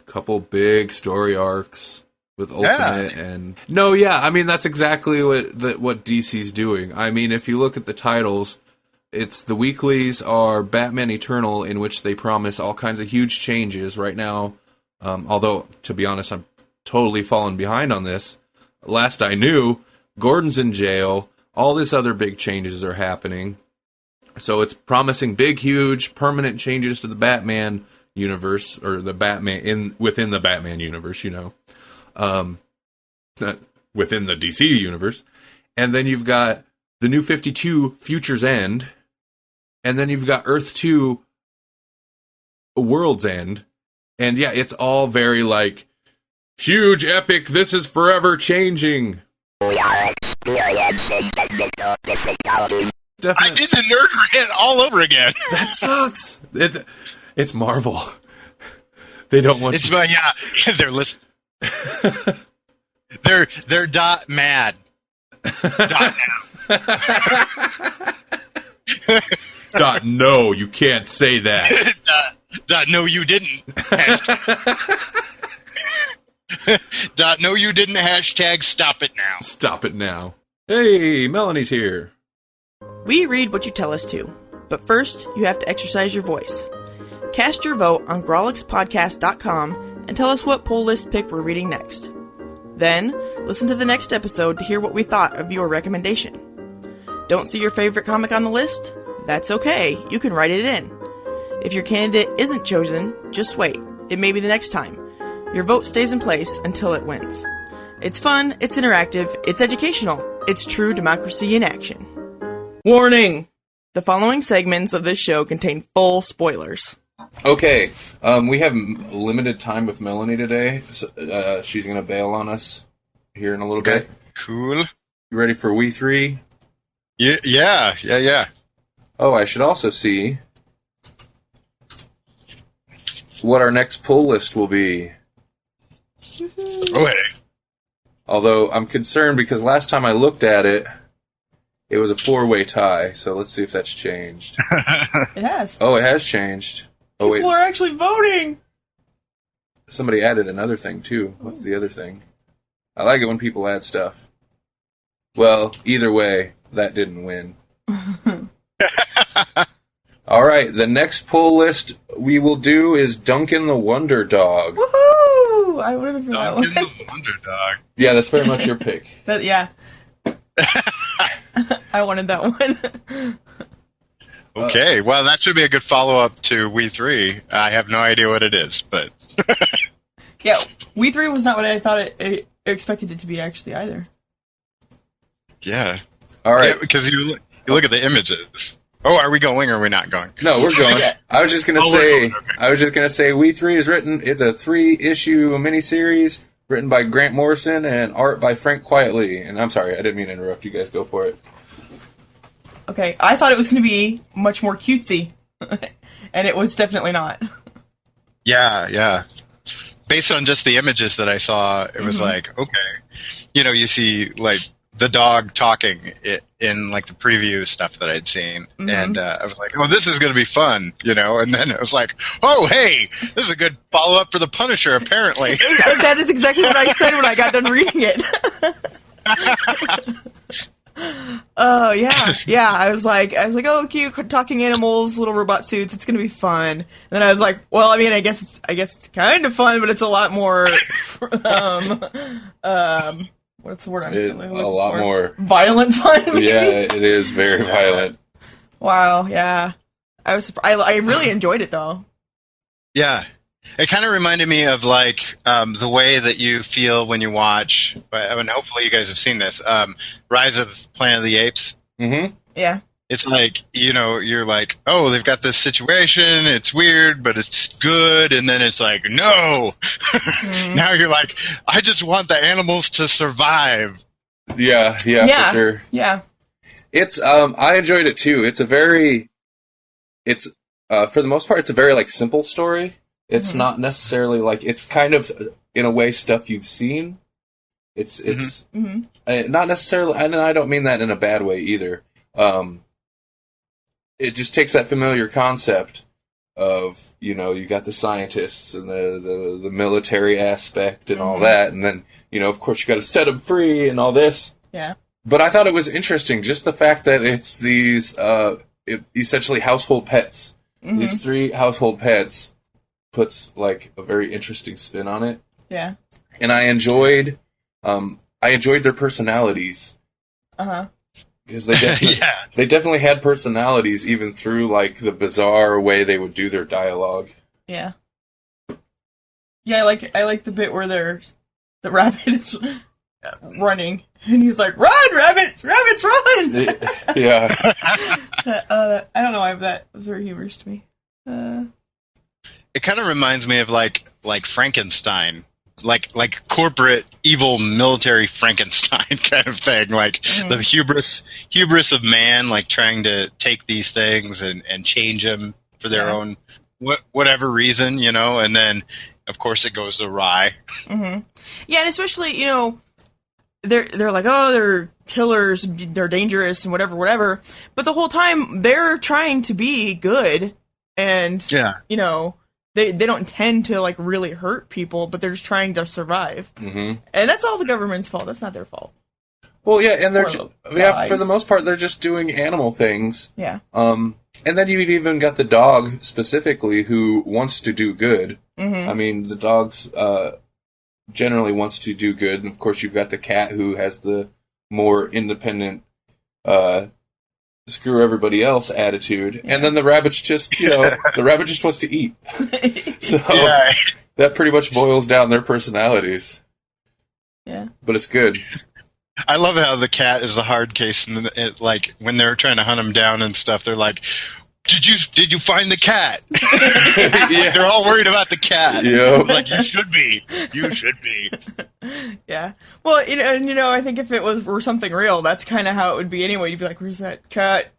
couple big story arcs with Ultimate? I mean, that's exactly what DC's doing. I mean, if you look at the titles, it's the weeklies are Batman Eternal, in which they promise all kinds of huge changes right now. Although, to be honest, I'm totally falling behind on this. Last I knew, Gordon's in jail. All these other big changes are happening. So it's promising big, huge, permanent changes to the Batman universe, or the Batman within the Batman universe, not within the DC universe. And then you've got the New 52 Future's End, and then you've got Earth 2 World's End. And yeah, it's all very like huge, epic, this is forever changing. I did the nerd rant all over again. That sucks. It's Marvel. They don't want It's you. yeah. They're listening. They're .mad. .now. No, you can't say that. No, you didn't. No, you didn't. Hashtag stop it now. Stop it now. Hey, Melanie's here. We read what you tell us to, but first you have to exercise your voice. Cast your vote on GrawlixPodcast.com and tell us what poll list pick we're reading next. Then, listen to the next episode to hear what we thought of your recommendation. Don't see your favorite comic on the list? That's okay, you can write it in. If your candidate isn't chosen, just wait. It may be the next time. Your vote stays in place until it wins. It's fun, it's interactive, it's educational. It's true democracy in action. Warning! The following segments of this show contain full spoilers. Okay, we have limited time with Melanie today. So, she's going to bail on us here in a little bit. Cool. You ready for We 3? Yeah. Oh, I should also see what our next pull list will be. Oh, hey. Although, I'm concerned because last time I looked at it, it was a 4-way tie, so let's see if that's changed. It has. Oh, it has changed. Oh, wait. People are actually voting! Somebody added another thing, too. What's the other thing? I like it when people add stuff. Well, either way, that didn't win. All right, the next pull list we will do is Duncan the Wonder Dog. Woohoo! I would have for that one. Duncan the Wonder Dog. Yeah, that's very much your pick. Yeah. I wanted that one. Okay, well, that should be a good follow-up to We 3. I have no idea what it is, but... Yeah, We 3 was not what I thought it expected it to be, actually, either. Yeah. All right. Yeah, because you look at the images. Oh, are we going or are we not going? No, we're going. I was just gonna Oh, say. we're going, okay. I was just gonna say. We 3 is written. It's a 3-issue miniseries written by Grant Morrison and art by Frank Quietly. And I'm sorry, I didn't mean to interrupt. You guys go for it. Okay, I thought it was going to be much more cutesy, and it was definitely not. Yeah. Based on just the images that I saw, it was like, okay. You see, like, the dog talking in, like, the preview stuff that I'd seen. And I was like, oh, this is going to be fun, And then it was like, oh, hey, this is a good follow-up for The Punisher, apparently. That is exactly what I said when I got done reading it. Oh, yeah. I was like, oh, cute talking animals, little robot suits. It's gonna be fun. And then I was like, well, I mean, I guess it's kind of fun, but it's a lot more. What's the word I'm looking for? A lot more violent fun. Maybe? Yeah, it is very violent. Wow. Yeah. I really enjoyed it though. Yeah. It kind of reminded me of, like, the way that you feel when you watch, and hopefully you guys have seen this, Rise of Planet of the Apes. Mm-hmm. Yeah. It's like, you're like, oh, they've got this situation, it's weird, but it's good, and then it's like, no! Now you're like, I just want the animals to survive. Yeah, for sure. Yeah. It's, I enjoyed it too. It's for the most part, it's a very, like, simple story. It's not necessarily like, it's kind of, in a way, stuff you've seen. It's not necessarily, and I don't mean that in a bad way either. It just takes that familiar concept of, you got the scientists and the military aspect and all that, and then, of course you got to set them free and all this. Yeah. But I thought it was interesting, just the fact that it's these, essentially household pets. These 3 household pets puts, like, a very interesting spin on it. Yeah. And I enjoyed their personalities. Because they definitely had personalities even through, like, the bizarre way they would do their dialogue. Yeah. Yeah, I like the bit where the rabbit is running, and he's like, "Run, rabbits! Rabbits, run!" Yeah. I don't know why that was very humorous to me. It kind of reminds me of, like Frankenstein. Like corporate evil military Frankenstein kind of thing, like the hubris of man, like trying to take these things and change them for their own whatever reason, and then of course it goes awry. Mm-hmm. Yeah, and especially, they're like, oh, they're killers, they're dangerous, and whatever. But the whole time they're trying to be good, and they don't intend to like really hurt people, but they're just trying to survive. Mm-hmm. And that's all the government's fault. That's not their fault. Well, yeah, and they're for the most part they're just doing animal things. Yeah. And then you've even got the dog specifically who wants to do good. Mm-hmm. I mean, the dog's generally wants to do good, and of course you've got the cat who has the more independent, screw everybody else attitude, and then the rabbit's just, the rabbit just wants to eat. So that pretty much boils down their personalities. Yeah. But it's good. I love how the cat is the hard case, and like when they're trying to hunt him down and stuff, they're like, "Did you find the cat?" Yeah. They're all worried about the cat. Yep. Like, you should be. Yeah. Well, I think if it were something real, that's kind of how it would be anyway. You'd be like, "Where's that cat?"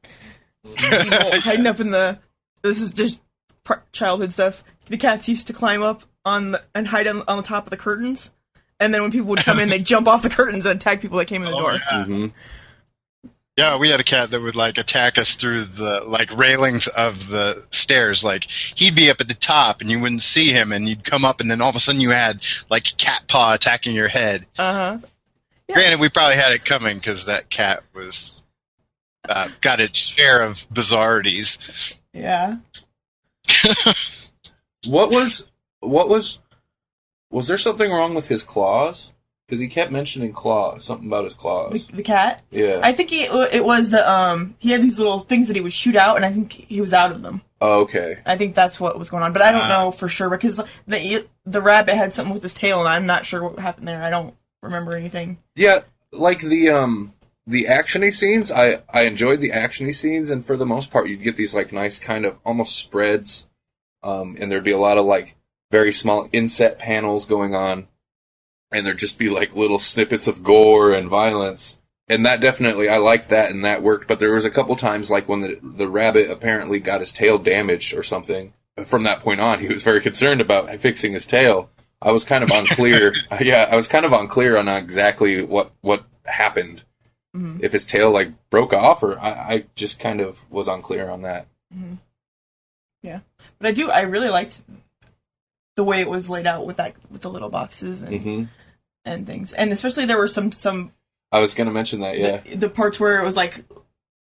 Hiding up in the. This is just childhood stuff. The cats used to climb up and hide on the top of the curtains. And then when people would come in, they'd jump off the curtains and attack people that came in the door. Yeah. Mm-hmm. Yeah, we had a cat that would like attack us through the like railings of the stairs. Like he'd be up at the top and you wouldn't see him, and you'd come up and then all of a sudden you had like cat paw attacking your head. Yeah. Granted, we probably had it coming because that cat was got its share of bizarrities. Yeah. Was there something wrong with his claws? Because he kept mentioning claws, something about his claws. The cat? Yeah. I think it was he had these little things that he would shoot out, and I think he was out of them. Oh, okay. I think that's what was going on, but I don't know for sure, because the rabbit had something with his tail, and I'm not sure what happened there. I don't remember anything. Yeah, like the action-y scenes, I enjoyed the action-y scenes, and for the most part, you'd get these like nice kind of almost spreads, and there'd be a lot of like very small inset panels going on, and there'd just be like little snippets of gore and violence, and that definitely, I liked that, and that worked. But there was a couple times like when the rabbit apparently got his tail damaged or something. From that point on, he was very concerned about fixing his tail. I was kind of unclear. I was kind of unclear on exactly what happened. Mm-hmm. If his tail like broke off, or I just kind of was unclear on that. Mm-hmm. Yeah, but I really liked the way it was laid out with the little boxes and things, and especially there were some. I was going to mention that, yeah. The parts where it was like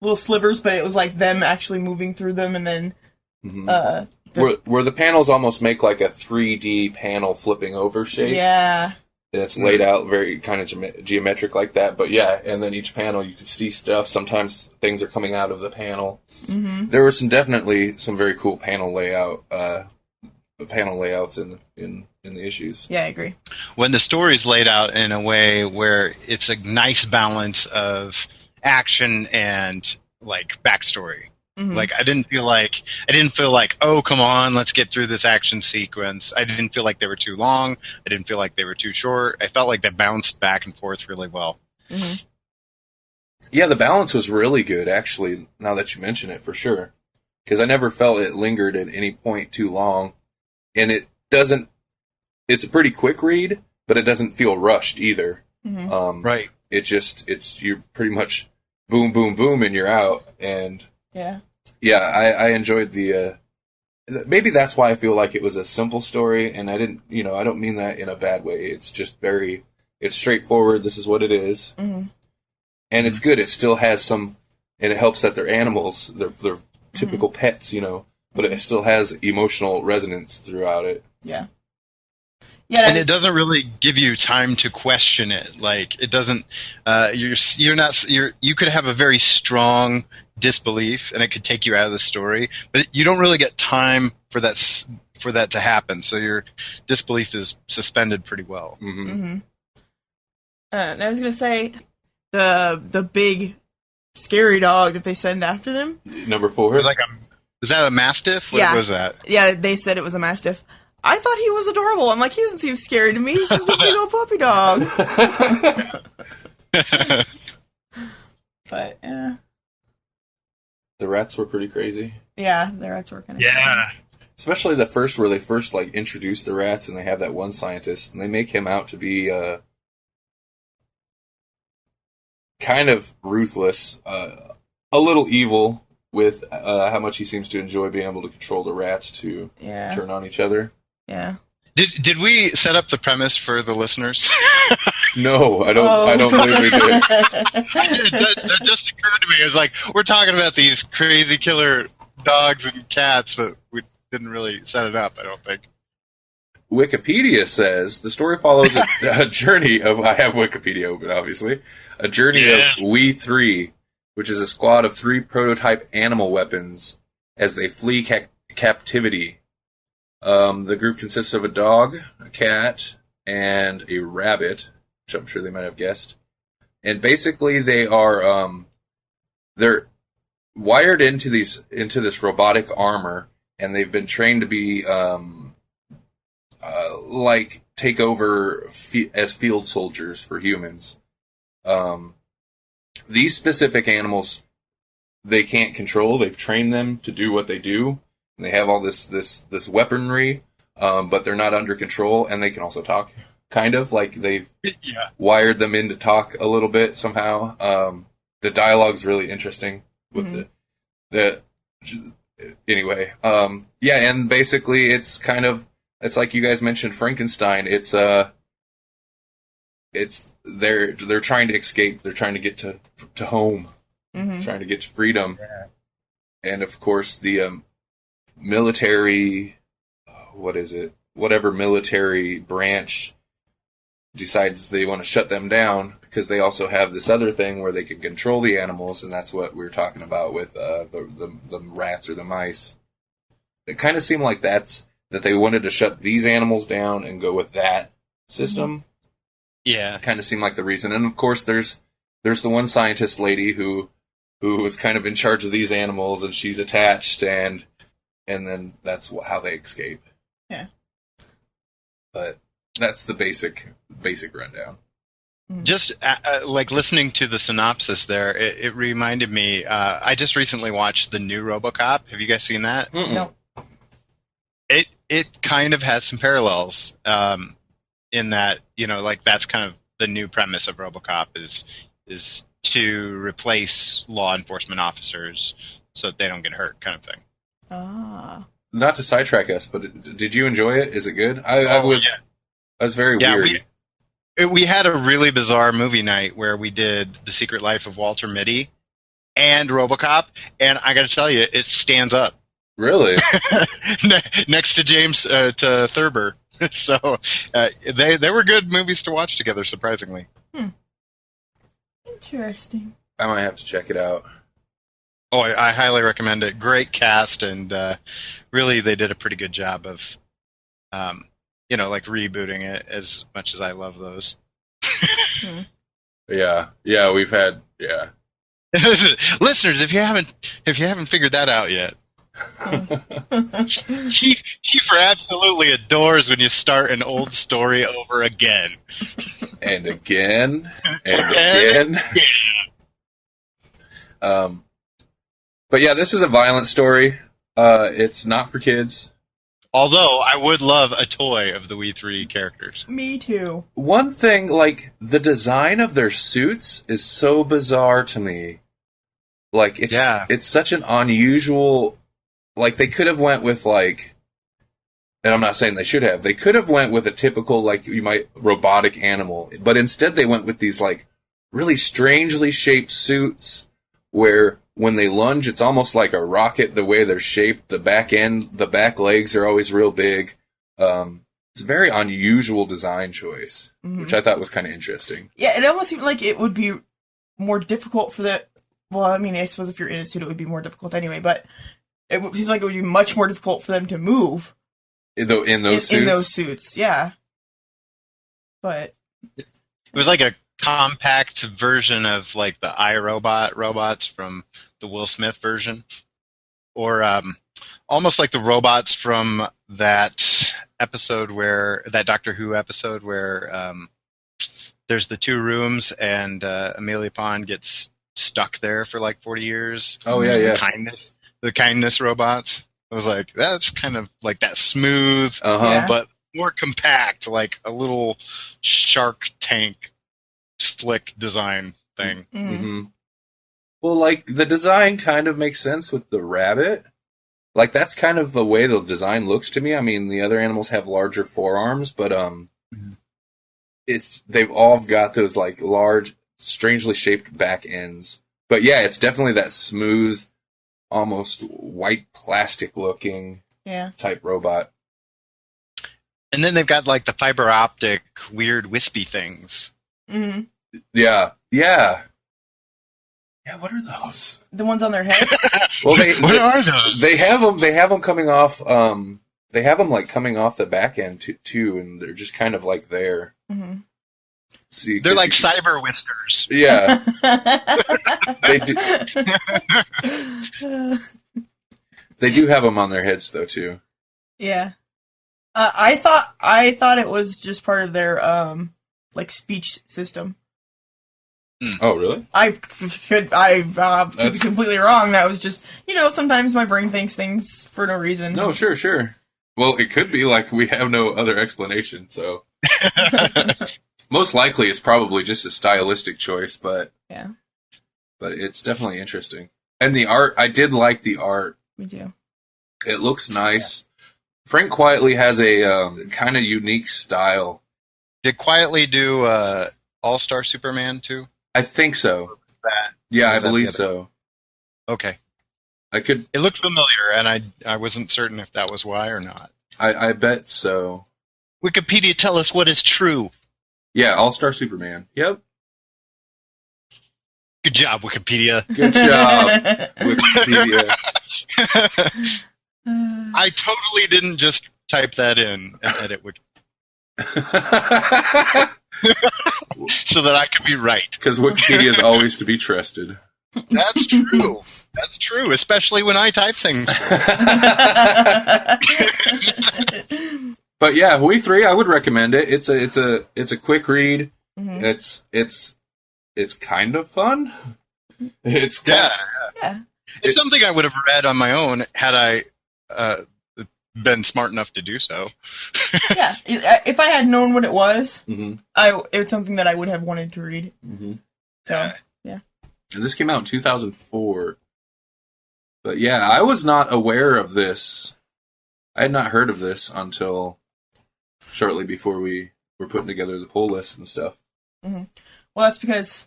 little slivers, but it was like them actually moving through them, and then where the panels almost make like a 3D panel flipping over shape. Yeah, and it's laid out very kind of geometric like that. But yeah, and then each panel you could see stuff. Sometimes things are coming out of the panel. Mm-hmm. There were definitely some very cool panel layouts in the issues. Yeah, I agree. When the story's laid out in a way where it's a nice balance of action and like backstory. Mm-hmm. Like I didn't feel like, oh, come on, let's get through this action sequence. I didn't feel like they were too long. I didn't feel like they were too short. I felt like they bounced back and forth really well. Mm-hmm. Yeah, the balance was really good, actually, now that you mention it, for sure. Because I never felt it lingered at any point too long. And it's a pretty quick read, but it doesn't feel rushed either. Mm-hmm. Right. You're pretty much boom, boom, boom, and you're out. And yeah, I enjoyed maybe that's why I feel like it was a simple story, and I don't mean that in a bad way. It's just it's straightforward. This is what it is. Mm-hmm. And it's good. It still has and it helps that they're animals. They're typical pets, but it still has emotional resonance throughout it. Yeah. And it doesn't really give you time to question it. Like it doesn't. You could have a very strong disbelief, and it could take you out of the story. But you don't really get time for that to happen. So your disbelief is suspended pretty well. Mm-hmm. Mm-hmm. And I was gonna say the big scary dog that they send after them. Number 4. Was that a Mastiff? What was that? Yeah, they said it was a Mastiff. I thought he was adorable. I'm like, he doesn't seem scary to me. He's just a big old puppy dog. But, yeah. The rats were pretty crazy. Yeah, the rats were kind of crazy. especially the first where they first like introduce the rats and they have that one scientist and they make him out to be kind of ruthless, a little evil with how much he seems to enjoy being able to control the rats to turn on each other. Yeah. Did we set up the premise for the listeners? No, I don't believe we did. That just occurred to me. It was like, we're talking about these crazy killer dogs and cats, but we didn't really set it up, I don't think. Wikipedia says the story follows a journey of, I have Wikipedia open, obviously, a journey of We 3, which is a squad of 3 prototype animal weapons as they flee captivity. The group consists of a dog, a cat, and a rabbit, which I'm sure they might have guessed. And basically they are, they're wired into this robotic armor, and they've been trained to be, like, take over as field soldiers for humans. These specific animals, they can't control. They've trained them to do what they do. And they have all this weaponry, but they're not under control, and they can also talk, kind of, like they've wired them in to talk a little bit somehow. The dialogue's really interesting with anyway. And basically it's like you guys mentioned Frankenstein. They're trying to escape. They're trying to get to home, trying to get to freedom. Yeah. And of course the military, whatever military branch decides they want to shut them down because they also have this other thing where they can control the animals, and that's what we were talking about with the rats or the mice. It kind of seemed like that they wanted to shut these animals down and go with that system. Yeah. Kind of seemed like the reason. And of course there's the one scientist lady who was kind of in charge of these animals, and she's attached, and then that's how they escape. Yeah. But that's the basic rundown. Just like listening to the synopsis there, it reminded me. I just recently watched the new RoboCop. Have you guys seen that? No. It kind of has some parallels in that, like that's kind of the new premise of RoboCop is to replace law enforcement officers so that they don't get hurt, kind of thing. Ah. Not to sidetrack us, but did you enjoy it? Is it good? I was very weird. We had a really bizarre movie night where we did The Secret Life of Walter Mitty and RoboCop, and I got to tell you, it stands up. Really? Next to James to Thurber. So they were good movies to watch together, surprisingly. Interesting. I might have to check it out. Oh, I highly recommend it. Great cast, and really they did a pretty good job of, like rebooting it. As much as I love those. Yeah, we've had listeners. If you haven't figured that out yet, Kiefer absolutely adores when you start an old story over again, and again, and again. But yeah, this is a violent story. It's not for kids. Although, I would love a toy of the We 3 characters. Me too. One thing, like, the design of their suits is so bizarre to me. Like, it's such an unusual... Like, they could have went with, like... And I'm not saying they should have. They could have went with a typical, like, robotic animal. But instead they went with these, like, really strangely shaped suits where... When they lunge, it's almost like a rocket, the way they're shaped. The back legs are always real big. It's a very unusual design choice, which I thought was kind of interesting. Yeah, it almost seemed like it would be more difficult for the... Well, I mean, I suppose if you're in a suit, it would be more difficult anyway, but it seems like it would be much more difficult for them to move. In those suits? In those suits, yeah. But... It was like a compact version of like the iRobot robots from the Will Smith version, or almost like the robots from that Doctor Who episode where there's the 2 rooms and Amelia Pond gets stuck there for like 40 years. Oh yeah. The kindness robots. I was like, that's kind of like that smooth, Yeah. but more compact, like a little Shark Tank slick design thing. Mm-hmm. Well, like, the design kind of makes sense with the rabbit. Like, that's kind of the way the design looks to me. I mean, the other animals have larger forearms, but they've all got those, like, large, strangely shaped back ends. But yeah, it's definitely that smooth, almost white plastic looking type robot. And then they've got like the fiber optic weird wispy things. Mm-hmm. Yeah. Yeah, what are those? The ones on their heads? Well, what are those? They have them coming off they have them like coming off the back end too, and they're just kind of like there. Mm-hmm. See, they're like cyber whiskers. Yeah. They do. They do have them on their heads though too. Yeah. I thought it was just part of their like speech system. Oh, really? I could be completely wrong. That was just, sometimes my brain thinks things for no reason. No, sure. Well, it could be like we have no other explanation, so most likely it's probably just a stylistic choice, but it's definitely interesting. And the art, I did like the art. Me too. It looks nice. Yeah. Frank Quietly has a kind of unique style. Did Quietly do All-Star Superman too? I think so. Yeah, I believe so. Okay. It looked familiar, and I wasn't certain if that was why or not. I bet so. Wikipedia, tell us what is true. Yeah, All-Star Superman. Yep. Good job, Wikipedia. Good job, Wikipedia. I totally didn't just type that in and edit Wikipedia. So that I could be right. Because Wikipedia is always to be trusted. That's true. That's true, especially when I type things. But yeah, We Three, I would recommend it. It's a quick read. Mm-hmm. It's kind of fun. It's It's something I would have read on my own had I been smart enough to do so. Yeah, if I had known what it was, mm-hmm. It's something that I would have wanted to read. Mm-hmm. So, yeah. And this came out in 2004. But yeah, I was not aware of this. I had not heard of this until shortly before we were putting together the poll list and stuff. Mm-hmm. Well, that's because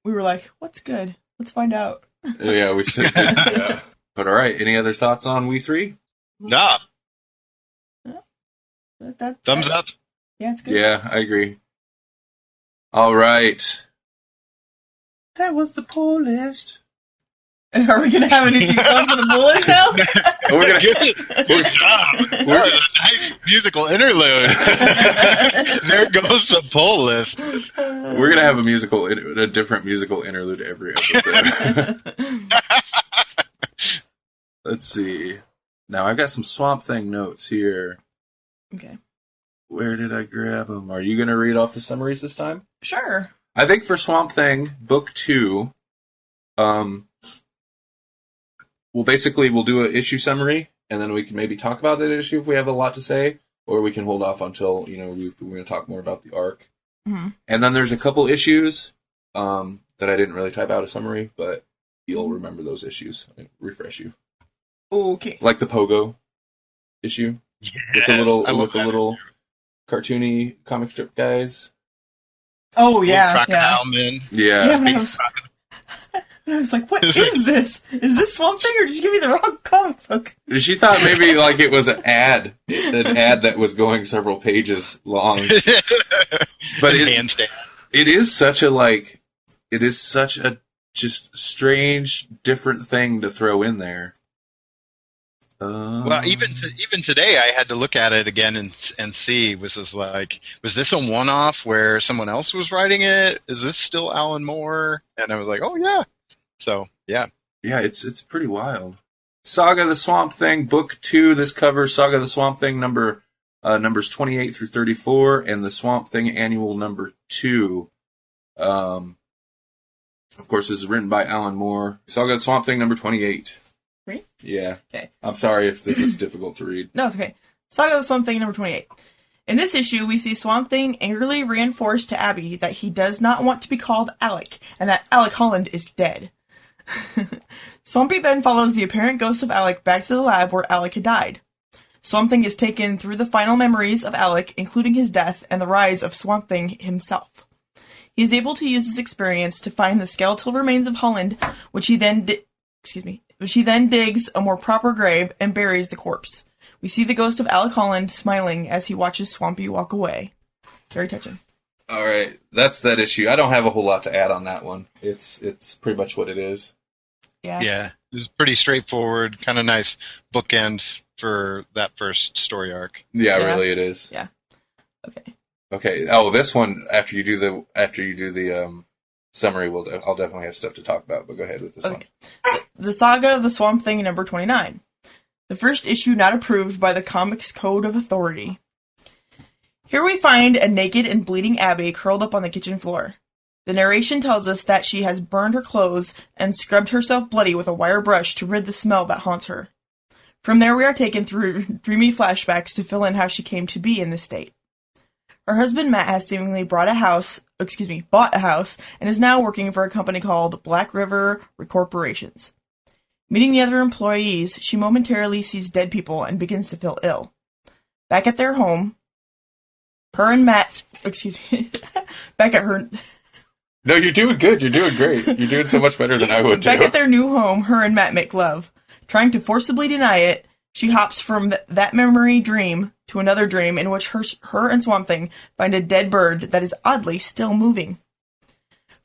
we were like, what's good? Let's find out. Yeah, we should. Yeah. But all right, any other thoughts on We Three? Nah. Thumbs up. Yeah, it's good. Yeah, I agree. All right. That was the poll list. Are we going to have anything fun for the poll list now? Good job. That was a nice musical interlude. There goes the poll list. We're going to have a different musical interlude every episode. Let's see. Now, I've got some Swamp Thing notes here. Okay. Where did I grab them? Are you going to read off the summaries this time? Sure. I think for Swamp Thing, Book 2, we'll do an issue summary, and then we can maybe talk about that issue if we have a lot to say, or we can hold off until, we're going to talk more about the arc. Mm-hmm. And then there's a couple issues that I didn't really type out a summary, but you'll remember those issues. I'll refresh you. Okay. Like the Pogo issue. Yes, with the little cartoony comic strip guys. Oh, yeah. Crocodile men. Yeah. I was like, what is this? Is this Swamp Thing, or did you give me the wrong comic book? She thought maybe like it was an ad that was going several pages long. But it is such a just strange, different thing to throw in there. Well, even today, I had to look at it again and see, was this a one-off where someone else was writing it? Is this still Alan Moore? And I was like, oh yeah. So yeah, it's pretty wild. Saga the Swamp Thing, Book 2. This covers Saga the Swamp Thing numbers 28 through 34, and the Swamp Thing Annual number 2. Of course, this is written by Alan Moore. Saga the Swamp Thing number 28. Read? Yeah. Okay. I'm sorry if this is difficult to read. No, it's okay. Saga of Swamp Thing number 28. In this issue, we see Swamp Thing angrily reinforce to Abby that he does not want to be called Alec, and that Alec Holland is dead. Swampy then follows the apparent ghost of Alec back to the lab where Alec had died. Swamp Thing is taken through the final memories of Alec, including his death and the rise of Swamp Thing himself. He is able to use his experience to find the skeletal remains of Holland, which he then digs a more proper grave and buries the corpse. We see the ghost of Alec Holland smiling as he watches Swampy walk away. Very touching. All right, that's that issue. I don't have a whole lot to add on that one. It's pretty much what it is. Yeah, it was pretty straightforward, kind of nice bookend for that first story arc. Yeah, really it is. Yeah. Okay. Okay. Oh, this one after you do the summary, I'll definitely have stuff to talk about. But go ahead with this one. The Saga of the Swamp Thing number 29. The first issue not approved by the Comics Code of Authority. Here we find a naked and bleeding Abby curled up on the kitchen floor. The narration tells us that she has burned her clothes and scrubbed herself bloody with a wire brush to rid the smell that haunts her. From there we are taken through dreamy flashbacks to fill in how she came to be in this state. Her husband Matt has seemingly bought a house and is now working for a company called Black River Corporations. Meeting the other employees, she momentarily sees dead people and begins to feel ill. Back at their home, back at her... No, you're doing good. You're doing great. You're doing so much better than I would do. Back at their new home, her and Matt make love. Trying to forcibly deny it, she hops from that memory dream to another dream in which her and Swamp Thing find a dead bird that is oddly still moving.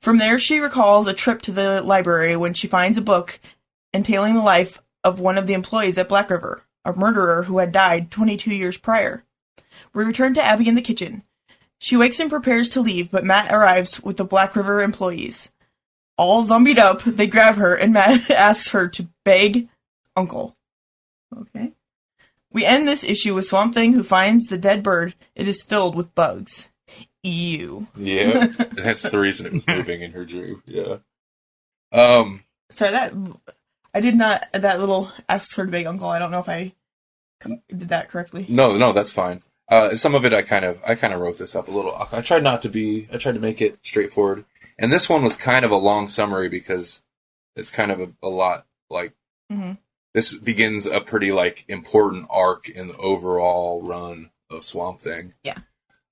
From there, she recalls a trip to the library when she finds a book entailing the life of one of the employees at Black River, a murderer who had died 22 years prior. We return to Abby in the kitchen. She wakes and prepares to leave, but Matt arrives with the Black River employees. All zombied up, they grab her, and Matt asks her to beg Uncle. Okay. We end this issue with Swamp Thing, who finds the dead bird. It is filled with bugs. Ew. Yeah, that's the reason it was moving in her dream. Yeah. Sorry, I did not, that little ask her to beg Uncle, I don't know if I did that correctly. No, that's fine. Some of it I kind of wrote this up a little. I tried to make it straightforward. And this one was kind of a long summary because it's kind of a lot like, This begins a pretty like important arc in the overall run of Swamp Thing. Yeah.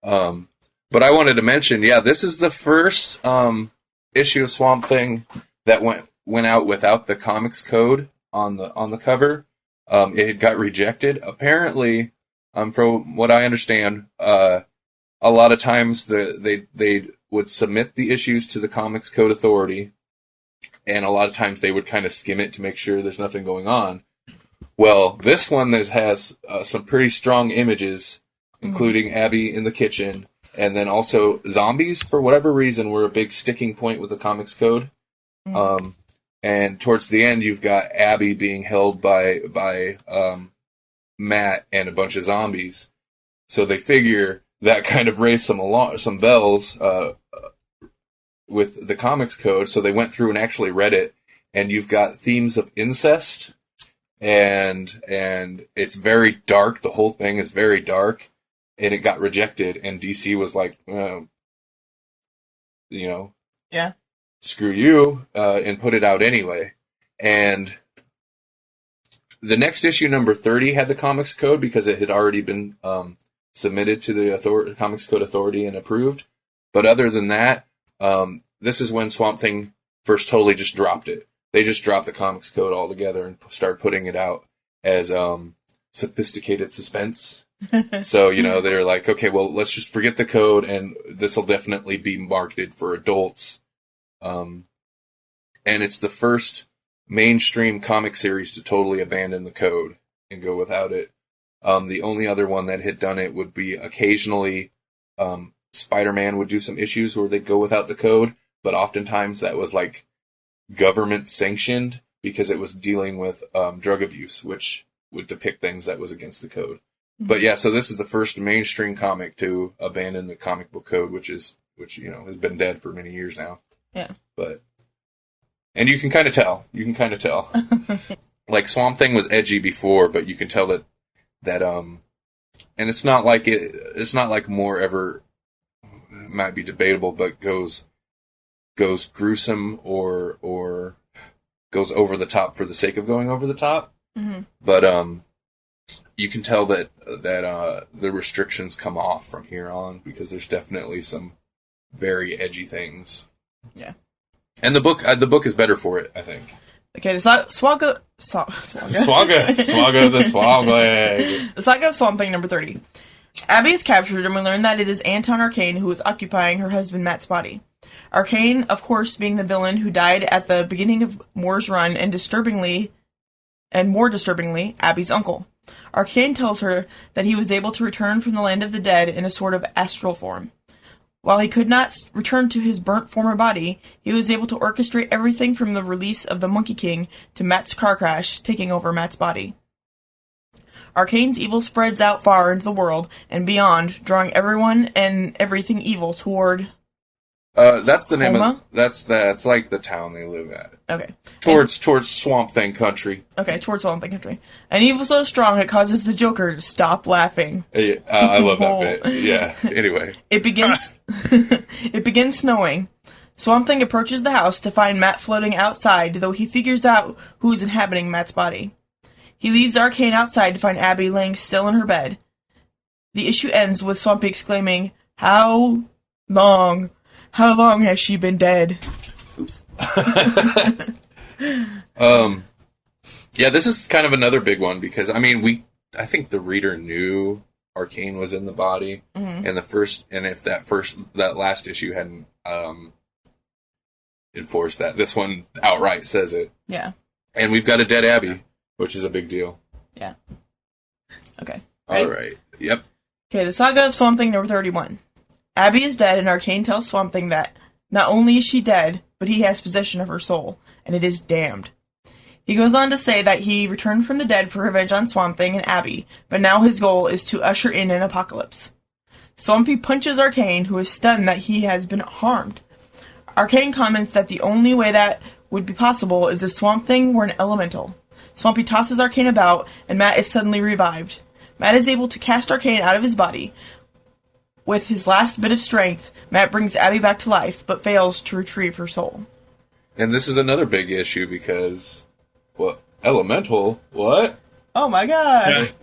But I wanted to mention, this is the first issue of Swamp Thing that went out without the comics code on the cover. It had got rejected. Apparently, from what I understand, a lot of times they would submit the issues to the Comics Code Authority, and a lot of times they would kind of skim it to make sure there's nothing going on. Well, this one has some pretty strong images, including Abby in the kitchen, and then also zombies, for whatever reason, were a big sticking point with the Comics Code. And towards the end, you've got Abby being held by Matt and a bunch of zombies. So they figure that kind of raised some bells with the Comics Code. So they went through and actually read it, and you've got themes of incest, and it's very dark. The whole thing is very dark, and it got rejected. And DC was like, screw you, and put it out anyway. And the next issue, number 30, had the Comics Code because it had already been submitted to the Comics Code Authority and approved. But other than that, this is when Swamp Thing first totally just dropped it. They just dropped the Comics Code altogether and started putting it out as sophisticated suspense. So, they're like, okay, well, let's just forget the code, and this will definitely be marketed for adults. And it's the first mainstream comic series to totally abandon the code and go without it. The only other one that had done it would be occasionally Spider-Man would do some issues where they'd go without the code, but oftentimes that was like government sanctioned because it was dealing with drug abuse, which would depict things that was against the code. But yeah, so this is the first mainstream comic to abandon the comic book code, which has been dead for many years now. Yeah. And you can kind of tell. like Swamp Thing was edgy before, but you can tell that and it's not like more ever, might be debatable, but goes gruesome or goes over the top for the sake of going over the top. Mm-hmm. But you can tell that the restrictions come off from here on, because there's definitely some very edgy things. Yeah. And the book is better for it, I think. Okay, the Swaga the Swag. The Saga of Swamp Thing number 30. Abby is captured, and we learn that it is Anton Arcane who is occupying her husband Matt's body. Arcane, of course, being the villain who died at the beginning of Moore's run, and more disturbingly, Abby's uncle. Arcane tells her that he was able to return from the land of the dead in a sort of astral form. While he could not return to his burnt former body, he was able to orchestrate everything from the release of the Monkey King to Matt's car crash, taking over Matt's body. Arcane's evil spreads out far into the world and beyond, drawing everyone and everything evil toward... that's the name of... That's like the town they live at. Okay. Towards Swamp Thing country. Okay, towards Swamp Thing country. An evil so strong it causes the Joker to stop laughing. I love that bit. Yeah, anyway. It begins snowing. Swamp Thing approaches the house to find Matt floating outside, though he figures out who is inhabiting Matt's body. He leaves Arcane outside to find Abby laying still in her bed. The issue ends with Swampy exclaiming, How long has she been dead? Oops. Yeah, this is kind of another big one, because I think the reader knew Arcane was in the body, and if that last issue hadn't enforced that, this one outright says it. Yeah. And we've got a dead Abby, which is a big deal. Yeah. Okay. All right. Yep. Okay, the Saga of Swamp Thing number 31. Abby is dead, and Arcane tells Swamp Thing that not only is she dead, but he has possession of her soul, and it is damned. He goes on to say that he returned from the dead for revenge on Swamp Thing and Abby, but now his goal is to usher in an apocalypse. Swampy punches Arcane, who is stunned that he has been harmed. Arcane comments that the only way that would be possible is if Swamp Thing were an elemental. Swampy tosses Arcane about, and Matt is suddenly revived. Matt is able to cast Arcane out of his body. With his last bit of strength, Matt brings Abby back to life, but fails to retrieve her soul. And this is another big issue, because... What? Elemental? What? Oh my god!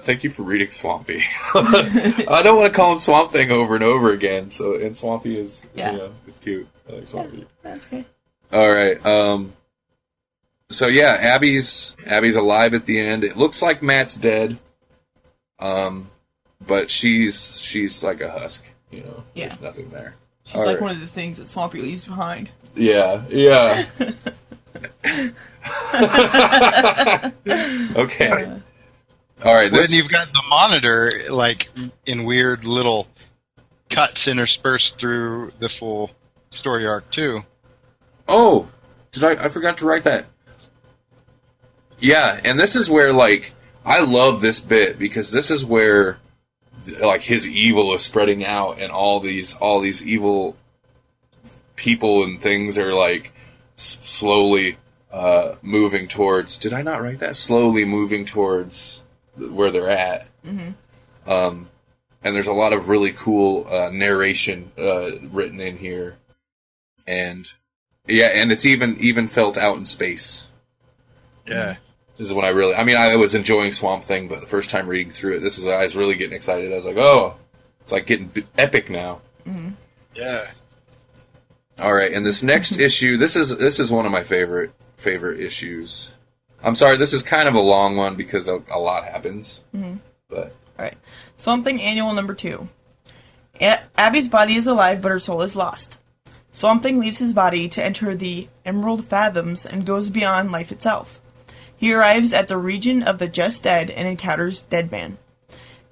Thank you for reading Swampy. I don't want to call him Swamp Thing over and over again, and Swampy is, it's cute. I like Swampy. Yeah, that's okay. Alright, so yeah, Abby's alive at the end. It looks like Matt's dead. But she's like a husk, There's nothing there. She's like one of the things that Swampy leaves behind. Yeah. Okay. All right. Then you've got the monitor, like, in weird little cuts interspersed through this whole story arc, too. Oh! I forgot to write that. Yeah, and this is where, like, I love this bit, because this is where, like, his evil is spreading out, and all these evil people and things are, like, slowly moving towards... Did I not write that? Slowly moving towards where they're at. Mm-hmm. And there's a lot of really cool narration written in here. And, yeah, and it's even felt out in space. Yeah. This is when I was enjoying Swamp Thing, but the first time reading through it, I was really getting excited. I was like, oh, it's like getting epic now. Mm-hmm. Yeah. All right, and this next issue, this is one of my favorite issues. I'm sorry, this is kind of a long one because a lot happens. Mm-hmm. But all right, Swamp Thing Annual number 2. Abby's body is alive, but her soul is lost. Swamp Thing leaves his body to enter the Emerald Fathoms and goes beyond life itself. He arrives at the region of the just dead and encounters Deadman.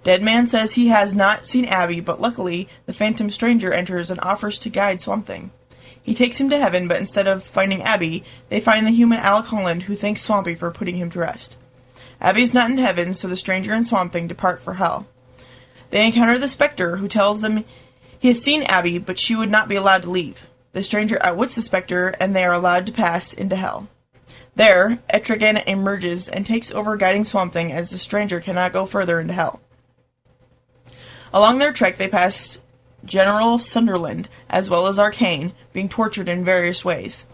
Deadman says he has not seen Abby, but luckily, the Phantom Stranger enters and offers to guide Swamp Thing. He takes him to heaven, but instead of finding Abby, they find the human Alec Holland, who thanks Swampy for putting him to rest. Abby is not in heaven, so the Stranger and Swamp Thing depart for hell. They encounter the Spectre, who tells them he has seen Abby, but she would not be allowed to leave. The stranger outwits the specter, and they are allowed to pass into hell. There, Etrigan emerges and takes over guiding Swamp Thing as the stranger cannot go further into hell. Along their trek, they pass General Sunderland, as well as Arcane, being tortured in various ways.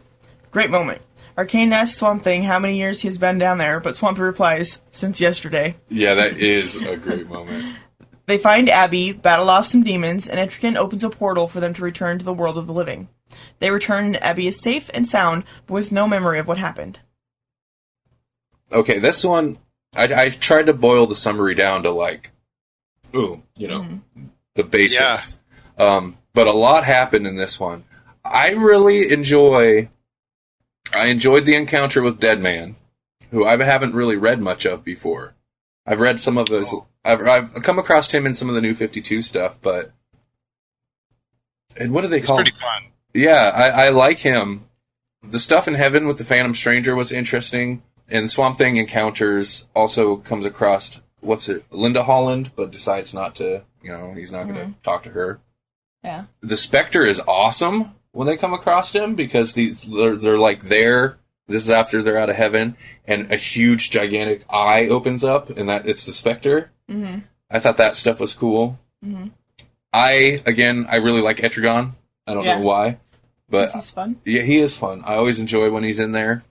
Great moment. Arcane asks Swamp Thing how many years he has been down there, but Swamp Thing replies, since yesterday. Yeah, that is a great moment. They find Abby, battle off some demons, and Etrigan opens a portal for them to return to the world of the living. They return, and Abby is safe and sound, but with no memory of what happened. Okay, this one, I tried to boil the summary down to, like, boom, the basics. Yeah. But a lot happened in this one. I really enjoyed the encounter with Deadman, who I haven't really read much of before. I've read some of his... I've come across him in some of the New 52 stuff, but... And what do they call him? It's pretty fun. Yeah, I like him. The stuff in Heaven with the Phantom Stranger was interesting, and Swamp Thing encounters also comes across, Linda Holland, but decides not to, he's not going to talk to her. Yeah. The Spectre is awesome when they come across him, because they're like there. This is after they're out of heaven, and a huge, gigantic eye opens up, and that it's the Spectre. Mm-hmm. I thought that stuff was cool. Mm-hmm. I really like Etrigan. I don't know why, but he's fun. Yeah, he is fun. I always enjoy when he's in there.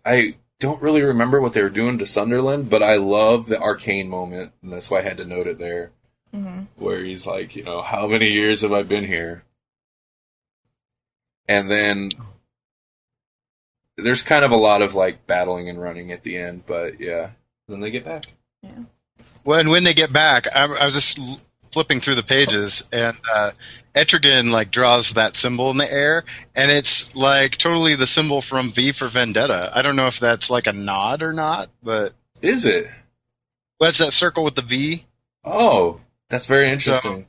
I don't really remember what they were doing to Sunderland, but I love the Arcane moment, and that's why I had to note it there, where he's like, how many years have I been here? And then there's kind of a lot of, like, battling and running at the end, but yeah, then they get back. Yeah. When they get back, I was just flipping through the pages, and Etrigan, like, draws that symbol in the air, and it's, like, totally the symbol from V for Vendetta. I don't know if that's, like, a nod or not, but... Is it? Well, it's that circle with the V. Oh, that's very interesting.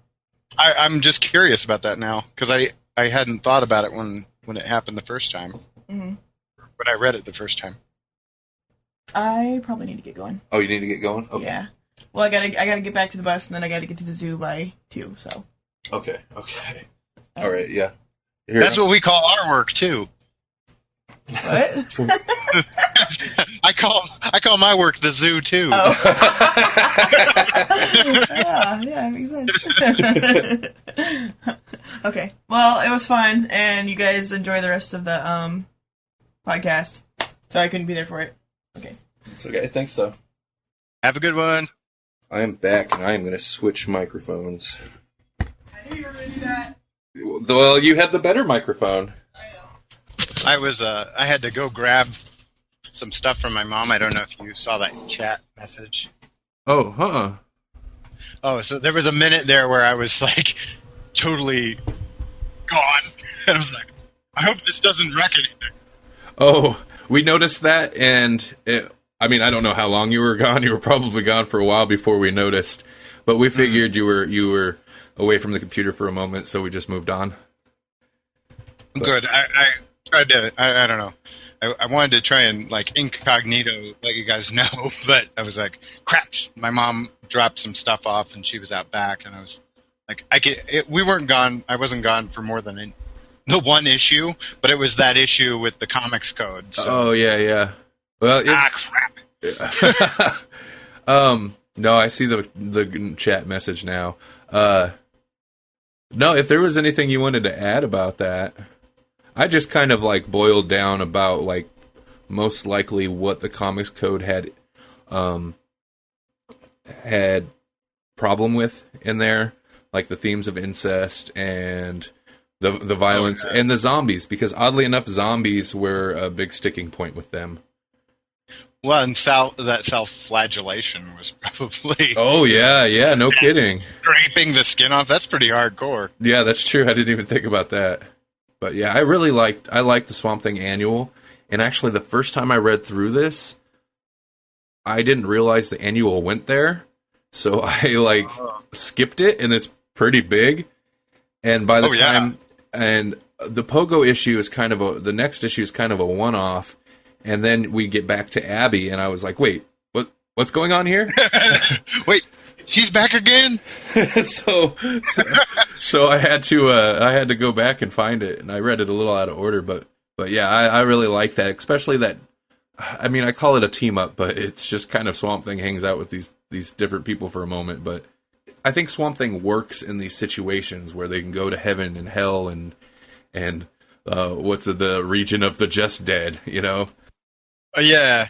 So, I'm just curious about that now, because I hadn't thought about it when it happened the first time. Mm-hmm. When I read it the first time. I probably need to get going. Oh, you need to get going? Okay. Yeah. Well, I gotta get back to the bus, and then I gotta get to the zoo by 2, so... Okay. All right, yeah. That's what we call our work, too. What? I call my work the zoo, too. Oh. yeah, it makes sense. Okay. Well, it was fun, and you guys enjoy the rest of the podcast. Sorry I couldn't be there for it. Okay. It's okay. Thanks, though. Have a good one. I am back, and I am going to switch microphones. I knew you were going to do that. Well, you had the better microphone. I know. I had to go grab some stuff from my mom. I don't know if you saw that chat message. Oh, Oh, so there was a minute there where I was, like, totally gone. And I was like, I hope this doesn't wreck anything. Oh, we noticed that, and I don't know how long you were gone. You were probably gone for a while before we noticed, but we figured you were away from the computer for a moment, so we just moved on. But. Good. I tried to. I don't know. I wanted to try and, like, incognito, let you guys know, but I was like, crap. My mom dropped some stuff off, and she was out back, and I was like, we weren't gone. I wasn't gone for more than the one issue, but it was that issue with the comics code. So. Oh yeah. Well, crap. No, I see the chat message now. No, if there was anything you wanted to add about that, I just kind of, like, boiled down about, like, most likely what the comics code had problem with in there, like the themes of incest and the violence and the zombies, because oddly enough, zombies were a big sticking point with them. Well, and that self-flagellation was probably... Oh, yeah, no kidding. Scraping the skin off, that's pretty hardcore. Yeah, that's true. I didn't even think about that. But yeah, I liked the Swamp Thing annual, and actually the first time I read through this, I didn't realize the annual went there, so I, skipped it, and it's pretty big, and by the time... And the Pogo issue is the next issue is kind of a one-off, and then we get back to Abby, and I was like, wait, what's going on here? Wait, She's back again. so I had to go back and find it, and I read it a little out of order, but yeah, I really like that, especially that. I mean, I call it a team up, but it's just kind of Swamp Thing hangs out with these different people for a moment. But I think Swamp Thing works in these situations where they can go to heaven and hell and what's the region of the just dead, you know? Yeah.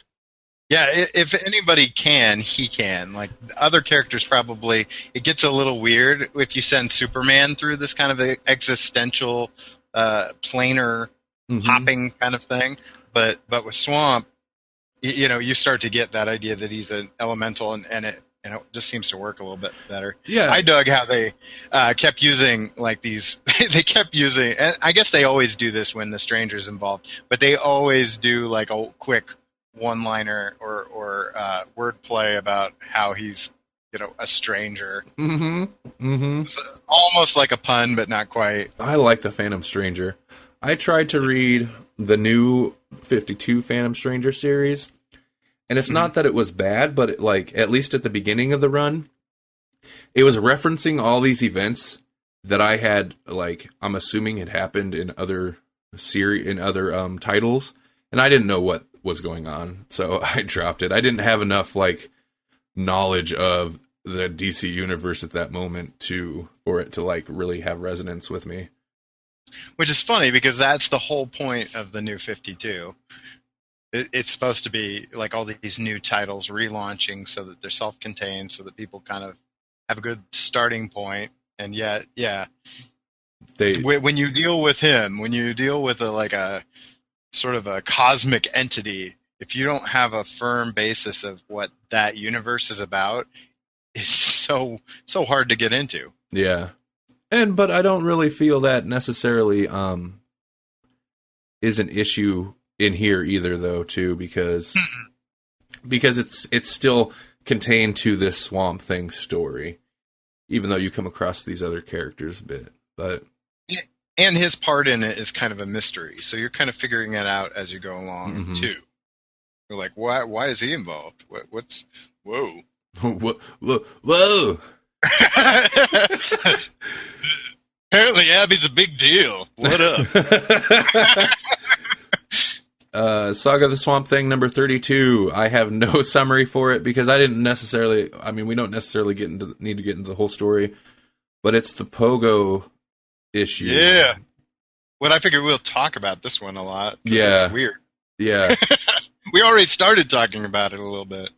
If anybody can, he can. Like other characters, probably it gets a little weird if you send Superman through this kind of existential, planar hopping kind of thing. But with Swamp, you start to get that idea that he's an elemental, and it just seems to work a little bit better. Yeah, I dug how they kept using like these. They kept using, and I guess they always do this when the stranger's involved, but they always do like a quick one-liner or wordplay about how he's a stranger. It's almost like a pun, but not quite. I like the Phantom Stranger. I tried to read the new 52 Phantom Stranger series, and it's not that it was bad, but at least at the beginning of the run, it was referencing all these events that I had, I'm assuming had happened in other titles, and I didn't know what was going on, so I dropped it. I didn't have enough knowledge of the DC universe at that moment for it to really have resonance with me. Which is funny because that's the whole point of the new 52. It's supposed to be like all these new titles relaunching so that they're self-contained, so that people kind of have a good starting point. And yet, yeah, when you deal with him, when you deal with a sort of a cosmic entity, if you don't have a firm basis of what that universe is about, it's so hard to get into. Yeah. But I don't really feel that necessarily is an issue in here either, though, too, because it's still contained to this Swamp Thing story, even though you come across these other characters a bit. But and his part in it is kind of a mystery, so you're kind of figuring it out as you go along too. You're like, why is he involved? What's whoa? Whoa! Apparently Abby's a big deal. What up? Saga the Swamp Thing number 32. I have no summary for it because I didn't necessarily, we don't necessarily need to get into the whole story, but it's the Pogo issue. Yeah. Well, I figure we'll talk about this one a lot. Yeah. It's weird. Yeah. We already started talking about it a little bit.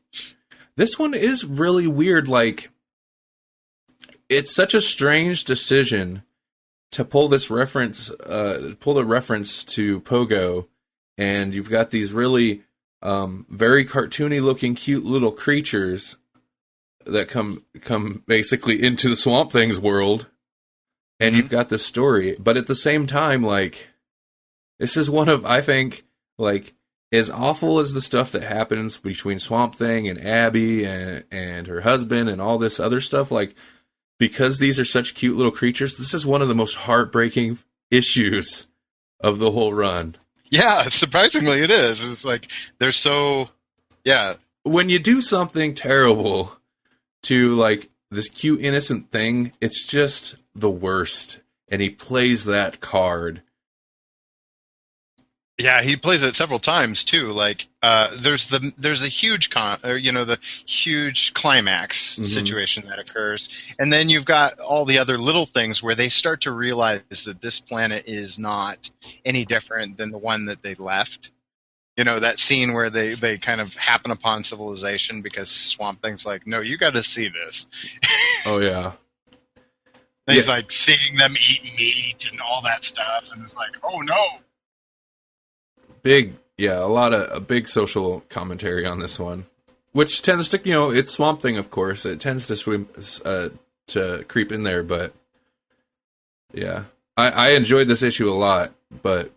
This one is really weird. It's such a strange decision to pull the reference to Pogo, and you've got these really very cartoony looking cute little creatures that come basically into the Swamp Thing's world, and you've got this story, but at the same time, this is one of, I think, as awful as the stuff that happens between Swamp Thing and Abby and her husband and all this other stuff, because these are such cute little creatures, this is one of the most heartbreaking issues of the whole run. Yeah, surprisingly it is. It's they're so, yeah. When you do something terrible to this cute innocent thing, it's just the worst. And he plays that card. Yeah, he plays it several times too. There's a huge the huge climax situation that occurs, and then you've got all the other little things where they start to realize that this planet is not any different than the one that they left. That scene where they kind of happen upon civilization because Swamp Thing's no, you got to see this. Oh yeah. And he's seeing them eat meat and all that stuff, and it's oh no. A big social commentary on this one, which tends to, it's Swamp Thing, of course. It tends to creep in there, but yeah, I enjoyed this issue a lot, but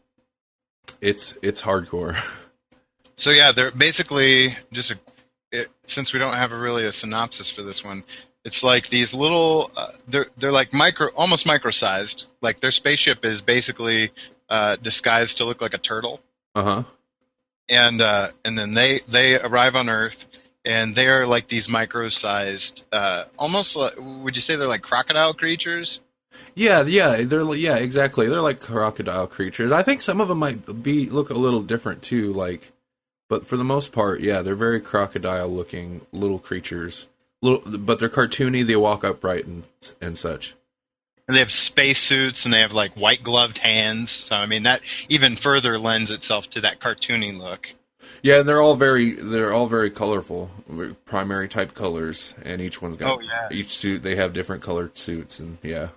it's hardcore. So yeah, they're basically since we don't have a synopsis for this one, it's these little, they're almost micro-sized. Their spaceship is basically disguised to look like a turtle. Uh-huh. And then they arrive on Earth, and they're like these micro-sized, almost like, would you say they're like crocodile creatures? Yeah, exactly. They're like crocodile creatures. I think some of them might look a little different too, but for the most part, yeah, they're very crocodile-looking little creatures. But they're cartoony. They walk upright and such. And they have spacesuits, and they have like white gloved hands. So I mean, that even further lends itself to that cartoony look. Yeah, they're all very colorful, primary type colors, and each one's got each suit. They have different colored suits, and yeah.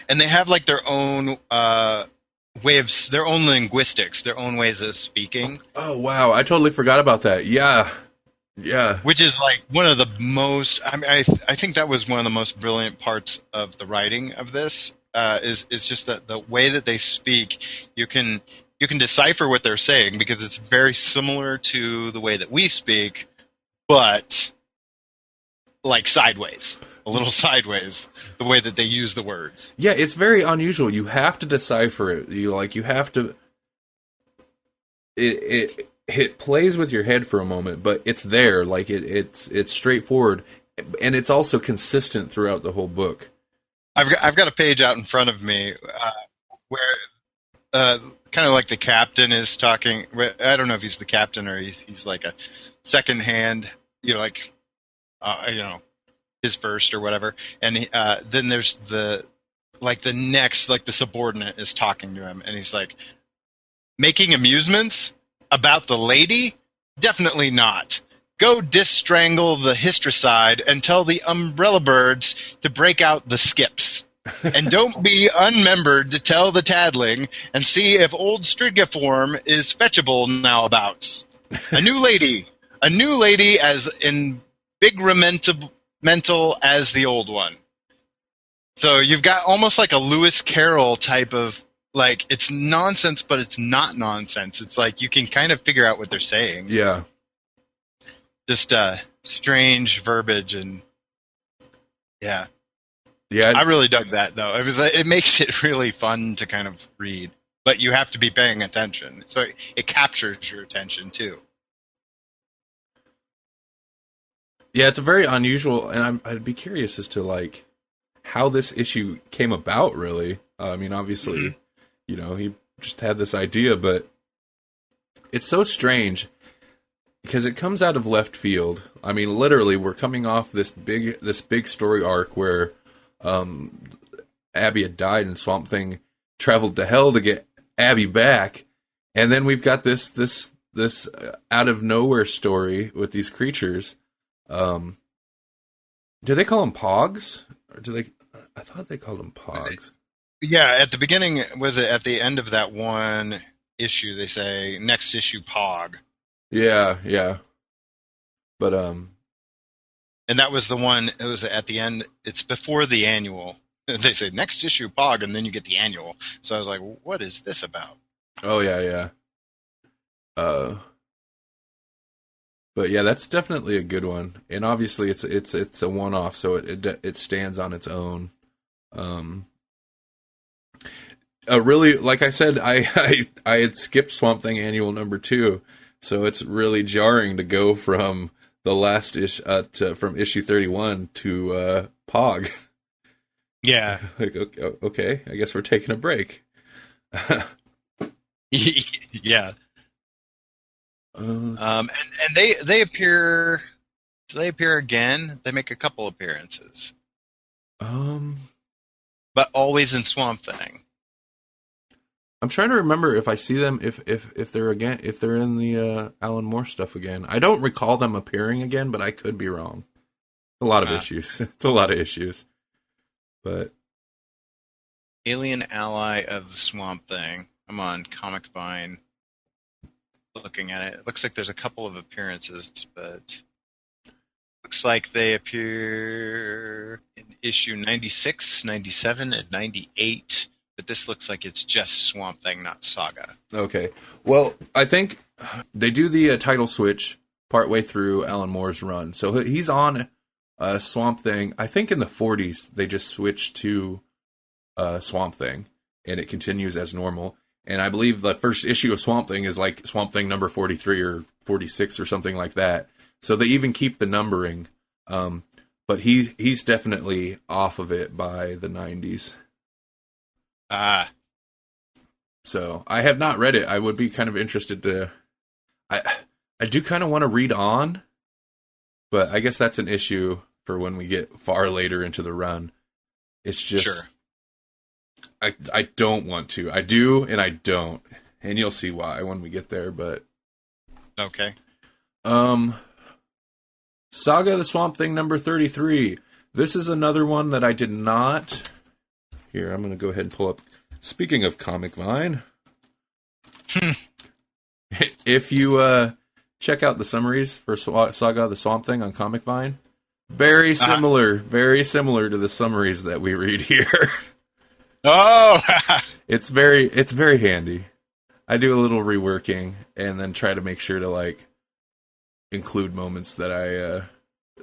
And they have like their own their own linguistics, their own ways of speaking. Oh wow, I totally forgot about that. Yeah. Which is like one of the most. I mean, I think that was one of the most brilliant parts of the writing of this. Is just that the way that they speak, you can decipher what they're saying because it's very similar to the way that we speak, but like sideways. A little sideways, the way that they use the words. Yeah, it's very unusual. You have to decipher it. You have to. It plays with your head for a moment, but it's there. Like it's straightforward, and it's also consistent throughout the whole book. I've got a page out in front of me where kind of like the captain is talking. I don't know if he's the captain or he's like a second hand. His first or whatever, and then there's the subordinate is talking to him, and he's like, making amusements about the lady? Definitely not. Go distrangle the histricide and tell the umbrella birds to break out the skips. And don't be unmembered to tell the tadling and see if old strigiform is fetchable nowabouts. A new lady as in big mental as the old one. So you've got almost like a Lewis Carroll type of, like, it's nonsense, but it's not nonsense. It's like you can kind of figure out what they're saying. Yeah. Just strange verbiage and yeah. Yeah. I really dug that though. It makes it really fun to kind of read, but you have to be paying attention. So it captures your attention too. Yeah, it's a very unusual, and I'd be curious as to like how this issue came about. Really, I mean, obviously, he just had this idea, but it's so strange because it comes out of left field. I mean, literally, we're coming off this big story arc where Abby had died, and Swamp Thing traveled to hell to get Abby back, and then we've got this out of nowhere story with these creatures. Do they call them Pogs? Or do they? I thought they called them Pogs. Yeah, at the beginning, was it at the end of that one issue? They say next issue Pog. Yeah. But and that was the one. It was at the end. It's before the annual. They say next issue Pog, and then you get the annual. So I was like, what is this about? Oh yeah. But yeah, that's definitely a good one, and obviously it's a one-off, so it stands on its own. Really, like I said, I had skipped Swamp Thing Annual #2, so it's really jarring to go from the last from issue 31 to Pog. Yeah. Like okay, I guess we're taking a break. Yeah. And they appear. Do they appear again? They make a couple appearances. But always in Swamp Thing. I'm trying to remember if I see them if they're in the Alan Moore stuff again. I don't recall them appearing again, but I could be wrong. A lot of issues. It's a lot of issues. But Alien Ally of the Swamp Thing. I'm on Comic Vine. Looking at it looks like there's a couple of appearances, but looks like they appear in issue 96, 97, and 98, but this looks like it's just Swamp Thing, not Saga. Okay. Well, I think they do the title switch partway through Alan Moore's run. So he's on Swamp Thing. I think in the 40s, they just switched to Swamp Thing, and it continues as normal. And I believe the first issue of Swamp Thing is like Swamp Thing number 43 or 46 or something like that. So they even keep the numbering. But he's definitely off of it by the 90s. So I have not read it. I would be kind of interested to. I do kind of want to read on, but I guess that's an issue for when we get far later into the run. It's just Sure. I don't want to. I do and I don't, and you'll see why when we get there. But Okay. Saga the Swamp Thing number 33. This is another one that I did not. Here, I'm going to go ahead and pull up. Speaking of Comic Vine, if you check out the summaries for Saga the Swamp Thing on Comic Vine, very similar to the summaries that we read here. Oh, It's very handy. I do a little reworking and then try to make sure to like include moments that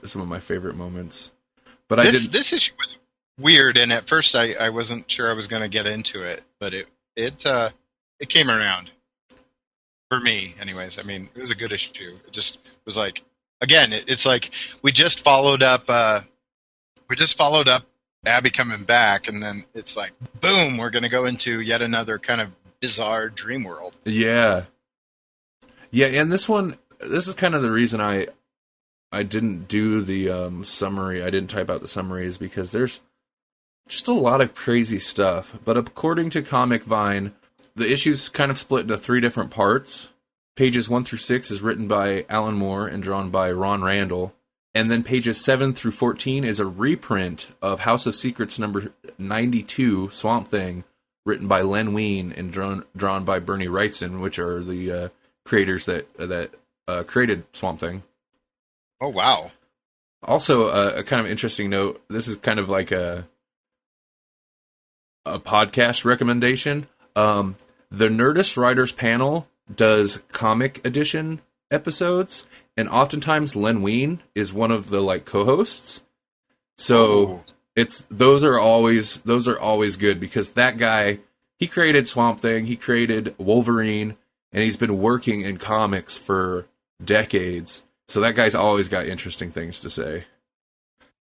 some of my favorite moments. But this issue was weird, and at first I wasn't sure I was going to get into it, but it came around for me, anyways. I mean, it was a good issue. It just was like, again, it's like we just followed up Abby coming back, and then it's like, boom, we're going to go into yet another kind of bizarre dream world. Yeah, and this is kind of the reason I didn't do the summary. I didn't type out the summaries because there's just a lot of crazy stuff. But according to Comic Vine, the issue's kind of split into 3 different parts. Pages 1 through 6 is written by Alan Moore and drawn by Ron Randall. And then pages 7 through 14 is a reprint of House of Secrets number 92, Swamp Thing, written by Len Wein and drawn by Bernie Wrightson, which are the creators that created Swamp Thing. Oh, wow. Also, a kind of interesting note, this is kind of like a podcast recommendation. The Nerdist Writers Panel does comic edition episodes, and oftentimes Len Wein is one of the like co-hosts. So those are always good because that guy, he created Swamp Thing, he created Wolverine, and he's been working in comics for decades. So that guy's always got interesting things to say.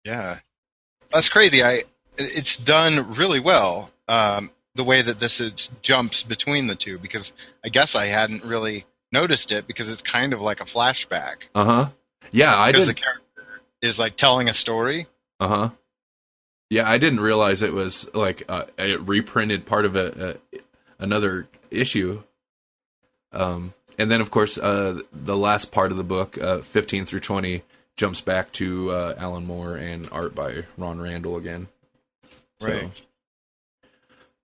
Yeah. That's crazy. It's done really well, the way that this jumps between the two, because I guess I hadn't really noticed it because it's kind of like a flashback. Uh-huh. Yeah, I did. Because the character is like telling a story. Uh-huh. Yeah, I didn't realize it was like a reprinted part of another issue. And then, of course, the last part of the book, 15 through 20, jumps back to Alan Moore and art by Ron Randall again. Right.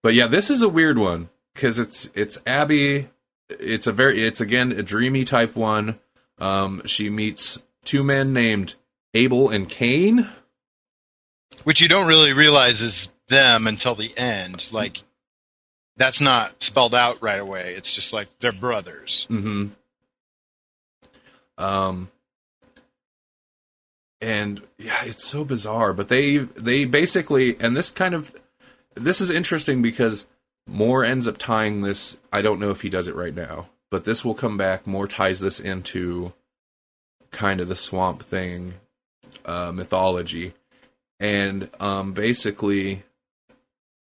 But yeah, this is a weird one because it's Abby. It's again a dreamy type one. She meets 2 men named Abel and Cain, which you don't really realize is them until the end. Like, that's not spelled out right away. It's just like they're brothers. Mm-hmm. And yeah, it's so bizarre. But they basically, and this is interesting because Moore ends up tying this. I don't know if he does it right now, but this will come back. Moore ties this into kind of the Swamp Thing mythology, and basically,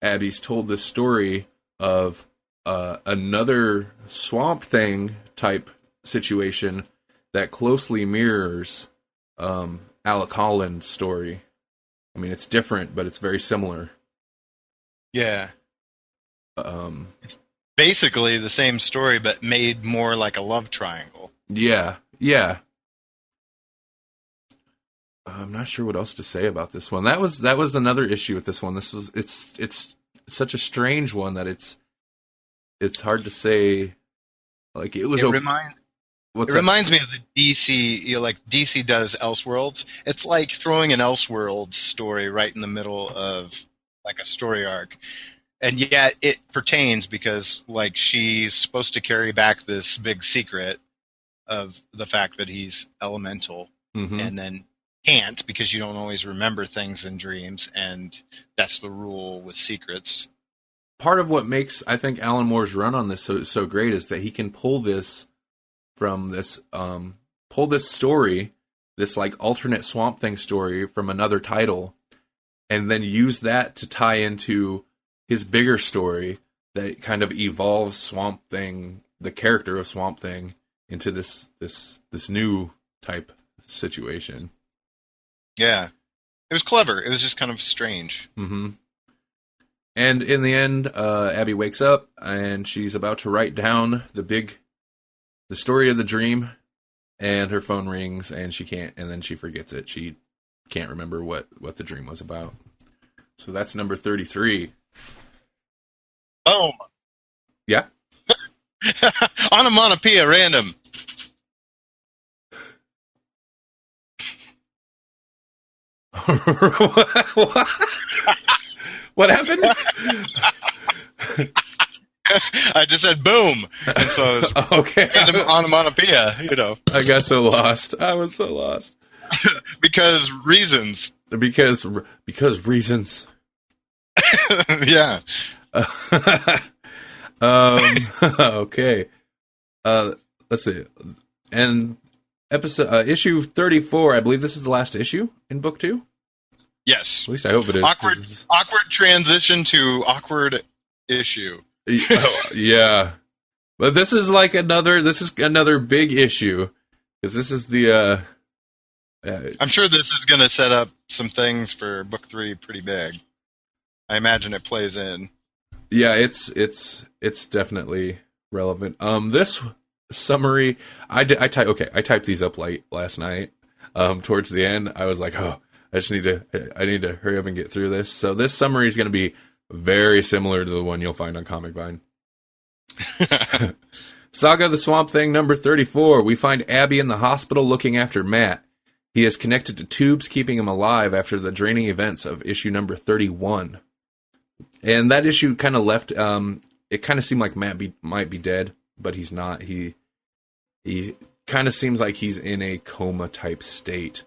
Abby's told this story of another Swamp Thing type situation that closely mirrors Alec Holland's story. I mean, it's different, but it's very similar. Yeah. It's basically the same story, but made more like a love triangle. Yeah. I'm not sure what else to say about this one. That was another issue with this one. It's such a strange one that it's hard to say. Like it reminds me of the DC. Like DC does Elseworlds. It's like throwing an Elseworlds story right in the middle of like a story arc, and yet it pertains because like she's supposed to carry back this big secret of the fact that he's elemental, and then can't because you don't always remember things in dreams, and that's the rule with secrets. Part of what makes, I think, Alan Moore's run on this so great is that he can pull this from this story this like alternate Swamp Thing story from another title, and then use that to tie into his bigger story that kind of evolves Swamp Thing, the character of Swamp Thing, into this new type situation. Yeah. It was clever. It was just kind of strange. Mm-hmm. And in the end, Abby wakes up and she's about to write down the story of the dream, and her phone rings and she can't, and then she forgets it. She can't remember what the dream was about. So that's number 33. Boom. Yeah. Onomatopoeia random. What happened? I just said boom, and so it was okay. random onomatopoeia, you know. I got so lost. I was so lost. Because reasons. Because reasons. Yeah. Okay. Let's see. And issue 34, I believe this is the last issue in book 2. Yes. At least I hope it is. Awkward transition to awkward issue. Yeah. But this is another big issue, because this is the I'm sure this is going to set up some things for book 3 pretty big. I imagine it plays in. Yeah, it's definitely relevant. This summary, I typed these up late last night. Towards the end, I was like, oh, I need to hurry up and get through this. So this summary is going to be very similar to the one you'll find on Comic Vine. Saga the Swamp Thing number 34. We find Abby in the hospital looking after Matt. He is connected to tubes keeping him alive after the draining events of issue number 31. And that issue kind of left, it kind of seemed like Matt might be dead, but he's not. He kind of seems like he's in a coma type state.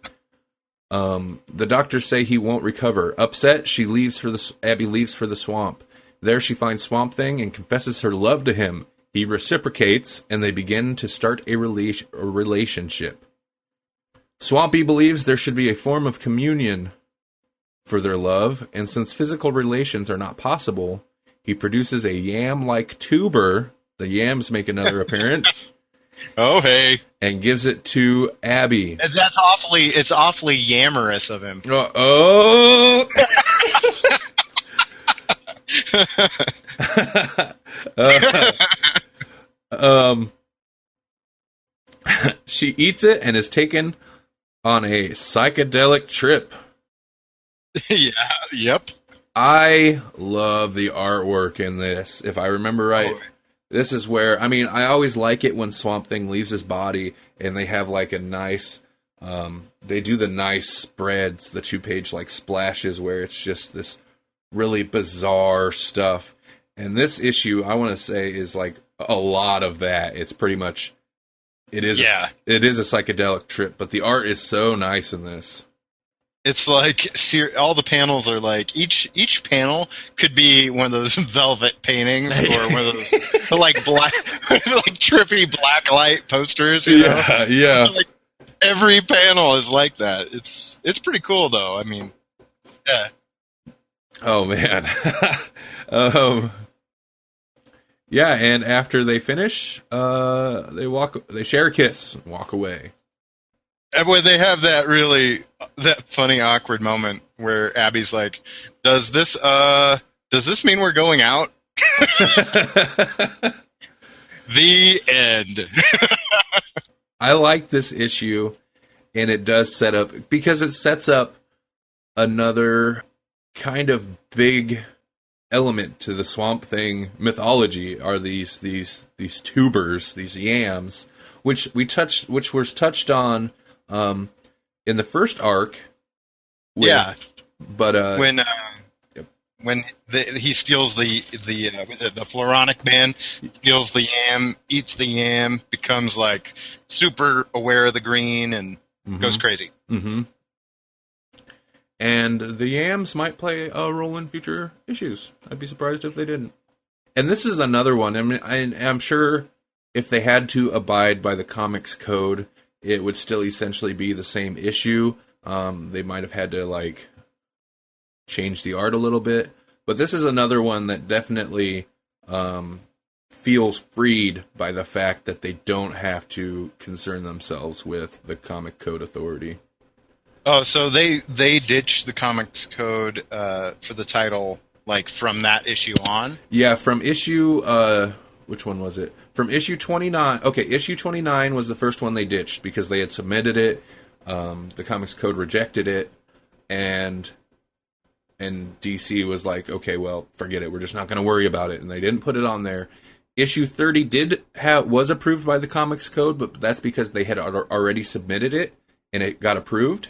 The doctors say he won't recover. Upset, Abby leaves for the swamp. There she finds Swamp Thing and confesses her love to him. He reciprocates, and they begin to start a relationship. Swampy believes there should be a form of communion for their love, and since physical relations are not possible, he produces a yam-like tuber. The yams make another appearance. Oh, hey. And gives it to Abby. And it's awfully yammerous of him. She eats it and is taken on a psychedelic trip. Yeah, yep. I love the artwork in this. If I remember right, this is where, I always like it when Swamp Thing leaves his body and they have like a nice, they do the nice spreads, the 2-page like splashes where it's just this really bizarre stuff. And this issue, I want to say, is like a lot of that. It's pretty much, it is a psychedelic trip, but the art is so nice in this. It's like all the panels are like each panel could be one of those velvet paintings or one of those like black, like trippy black light posters. You know? Yeah. Like every panel is like that. It's pretty cool though. Yeah. Oh man. Yeah, and after they finish, they share a kiss and walk away. And when they have that funny awkward moment where Abby's like, does this mean we're going out? The end. I like this issue, and it does set up, because it sets up another kind of big element to the Swamp Thing mythology, are these tubers, these yams, which was touched on in the first arc. But when he steals the Floronic Man, steals the yam, eats the yam, becomes like super aware of the green and goes crazy. Mm-hmm. And the yams might play a role in future issues. I'd be surprised if they didn't. And this is another one. I'm sure if they had to abide by the comics code, it would still essentially be the same issue. They might have had to like change the art a little bit, but this is another one that definitely feels freed by the fact that they don't have to concern themselves with the Comic Code Authority. Oh, so they ditched the Comics Code for the title, like, from that issue on? Yeah, from issue, which one was it? From issue 29, okay, issue 29 was the first one they ditched, because they had submitted it, the Comics Code rejected it, and DC was like, okay, well, forget it, we're just not going to worry about it, and they didn't put it on there. Issue 30 was approved by the Comics Code, but that's because they had already submitted it, and it got approved.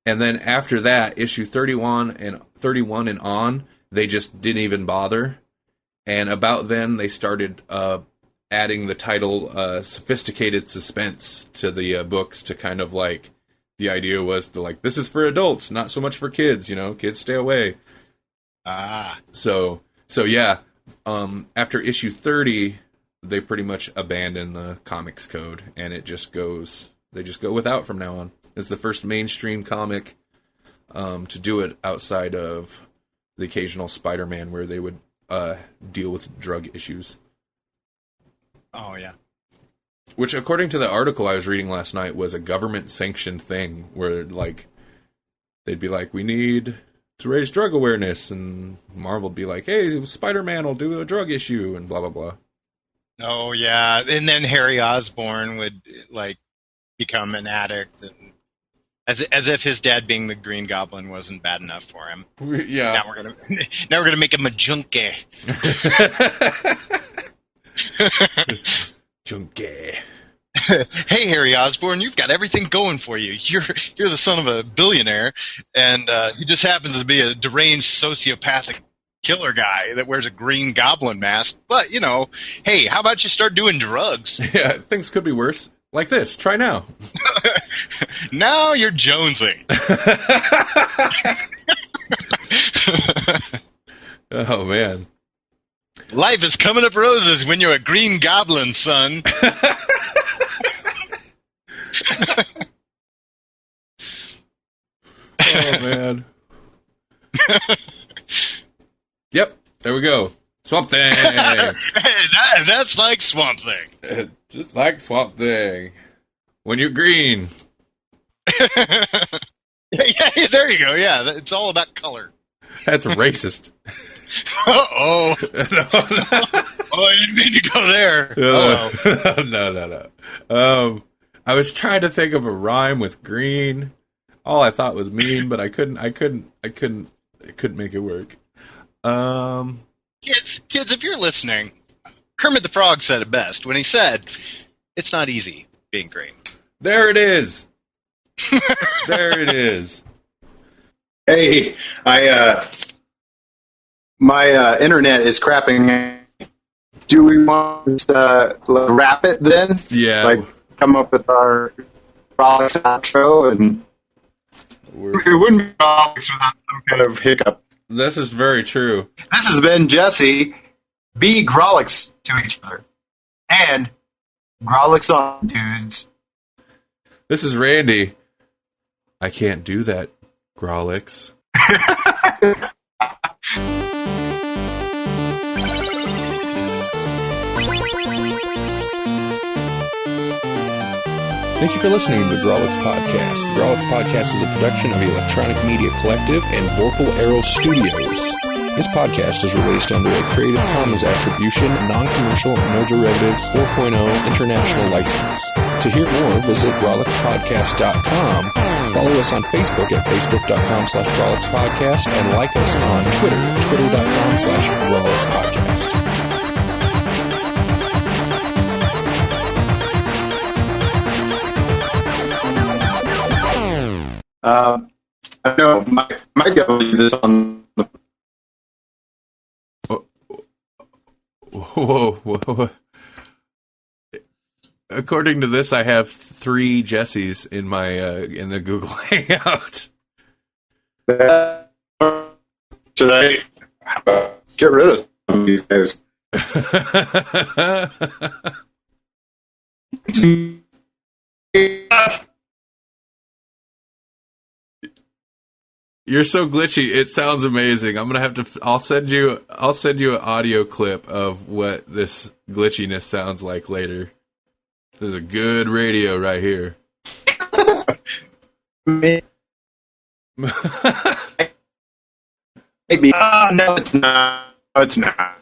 And then after that, issue 31 and on, they just didn't even bother. And about then, they started adding the title Sophisticated Suspense to the books to kind of like, the idea was to like, this is for adults, not so much for kids, kids stay away. Ah. So yeah, after issue 30, they pretty much abandon the Comics Code, and they just go without from now on. It's the first mainstream comic to do it outside of the occasional Spider-Man where they would deal with drug issues. Oh, yeah. Which, according to the article I was reading last night, was a government-sanctioned thing where, like, they'd be like, we need to raise drug awareness, and Marvel would be like, hey, Spider-Man will do a drug issue, and blah, blah, blah. Oh, yeah. And then Harry Osborn would, like, become an addict, and as if his dad being the Green Goblin wasn't bad enough for him. Yeah. Now we're gonna make him a junkie. Junkie. Hey, Harry Osborn, you've got everything going for you. You're the son of a billionaire, and he just happens to be a deranged sociopathic killer guy that wears a Green Goblin mask. But hey, how about you start doing drugs? Yeah, things could be worse. Like this. Try now. Now you're jonesing. Oh, man. Life is coming up roses when you're a Green Goblin, son. Oh, man. Yep, there we go. Swamp Thing. Hey, that's like Swamp Thing. Just like Swamp Thing. When you're green. Yeah, there you go. Yeah, it's all about color. That's racist. Uh-oh. No. Oh, I didn't mean to go there. No. I was trying to think of a rhyme with green. All I thought was mean, but I couldn't make it work. Kids, if you're listening, Kermit the Frog said it best when he said, "It's not easy being green." There it is. There it is. Hey, my internet is crapping. Do we want to wrap it then? Yeah. Like, come up with our Grawlix outro, and it wouldn't be Grawlix without some kind of hiccup. This is very true. This has been Jesse. Be Grawlix to each other. And Grawlix on, dudes. This is Randy. I can't do that, Grawlix. Thank you for listening to the Grawlix Podcast. The Grawlix Podcast is a production of Electronic Media Collective and Vorpal Arrow Studios. This podcast is released under a Creative Commons Attribution, Non-Commercial, No Derivatives 4.0 International License. To hear more, visit GrawlixPodcast.com, follow us on Facebook at Facebook.com/GrawlixPodcast, and like us on Twitter, Twitter.com/GrawlixPodcast. I know, might be able to do this on the... Whoa. According to this, I have 3 Jessies in my in the Google Hangout. Should I get rid of some of these guys? You're so glitchy. It sounds amazing. I'm gonna have to. I'll send you an audio clip of what this glitchiness sounds like later. There's a good radio right here. Maybe. No, it's not. No, it's not.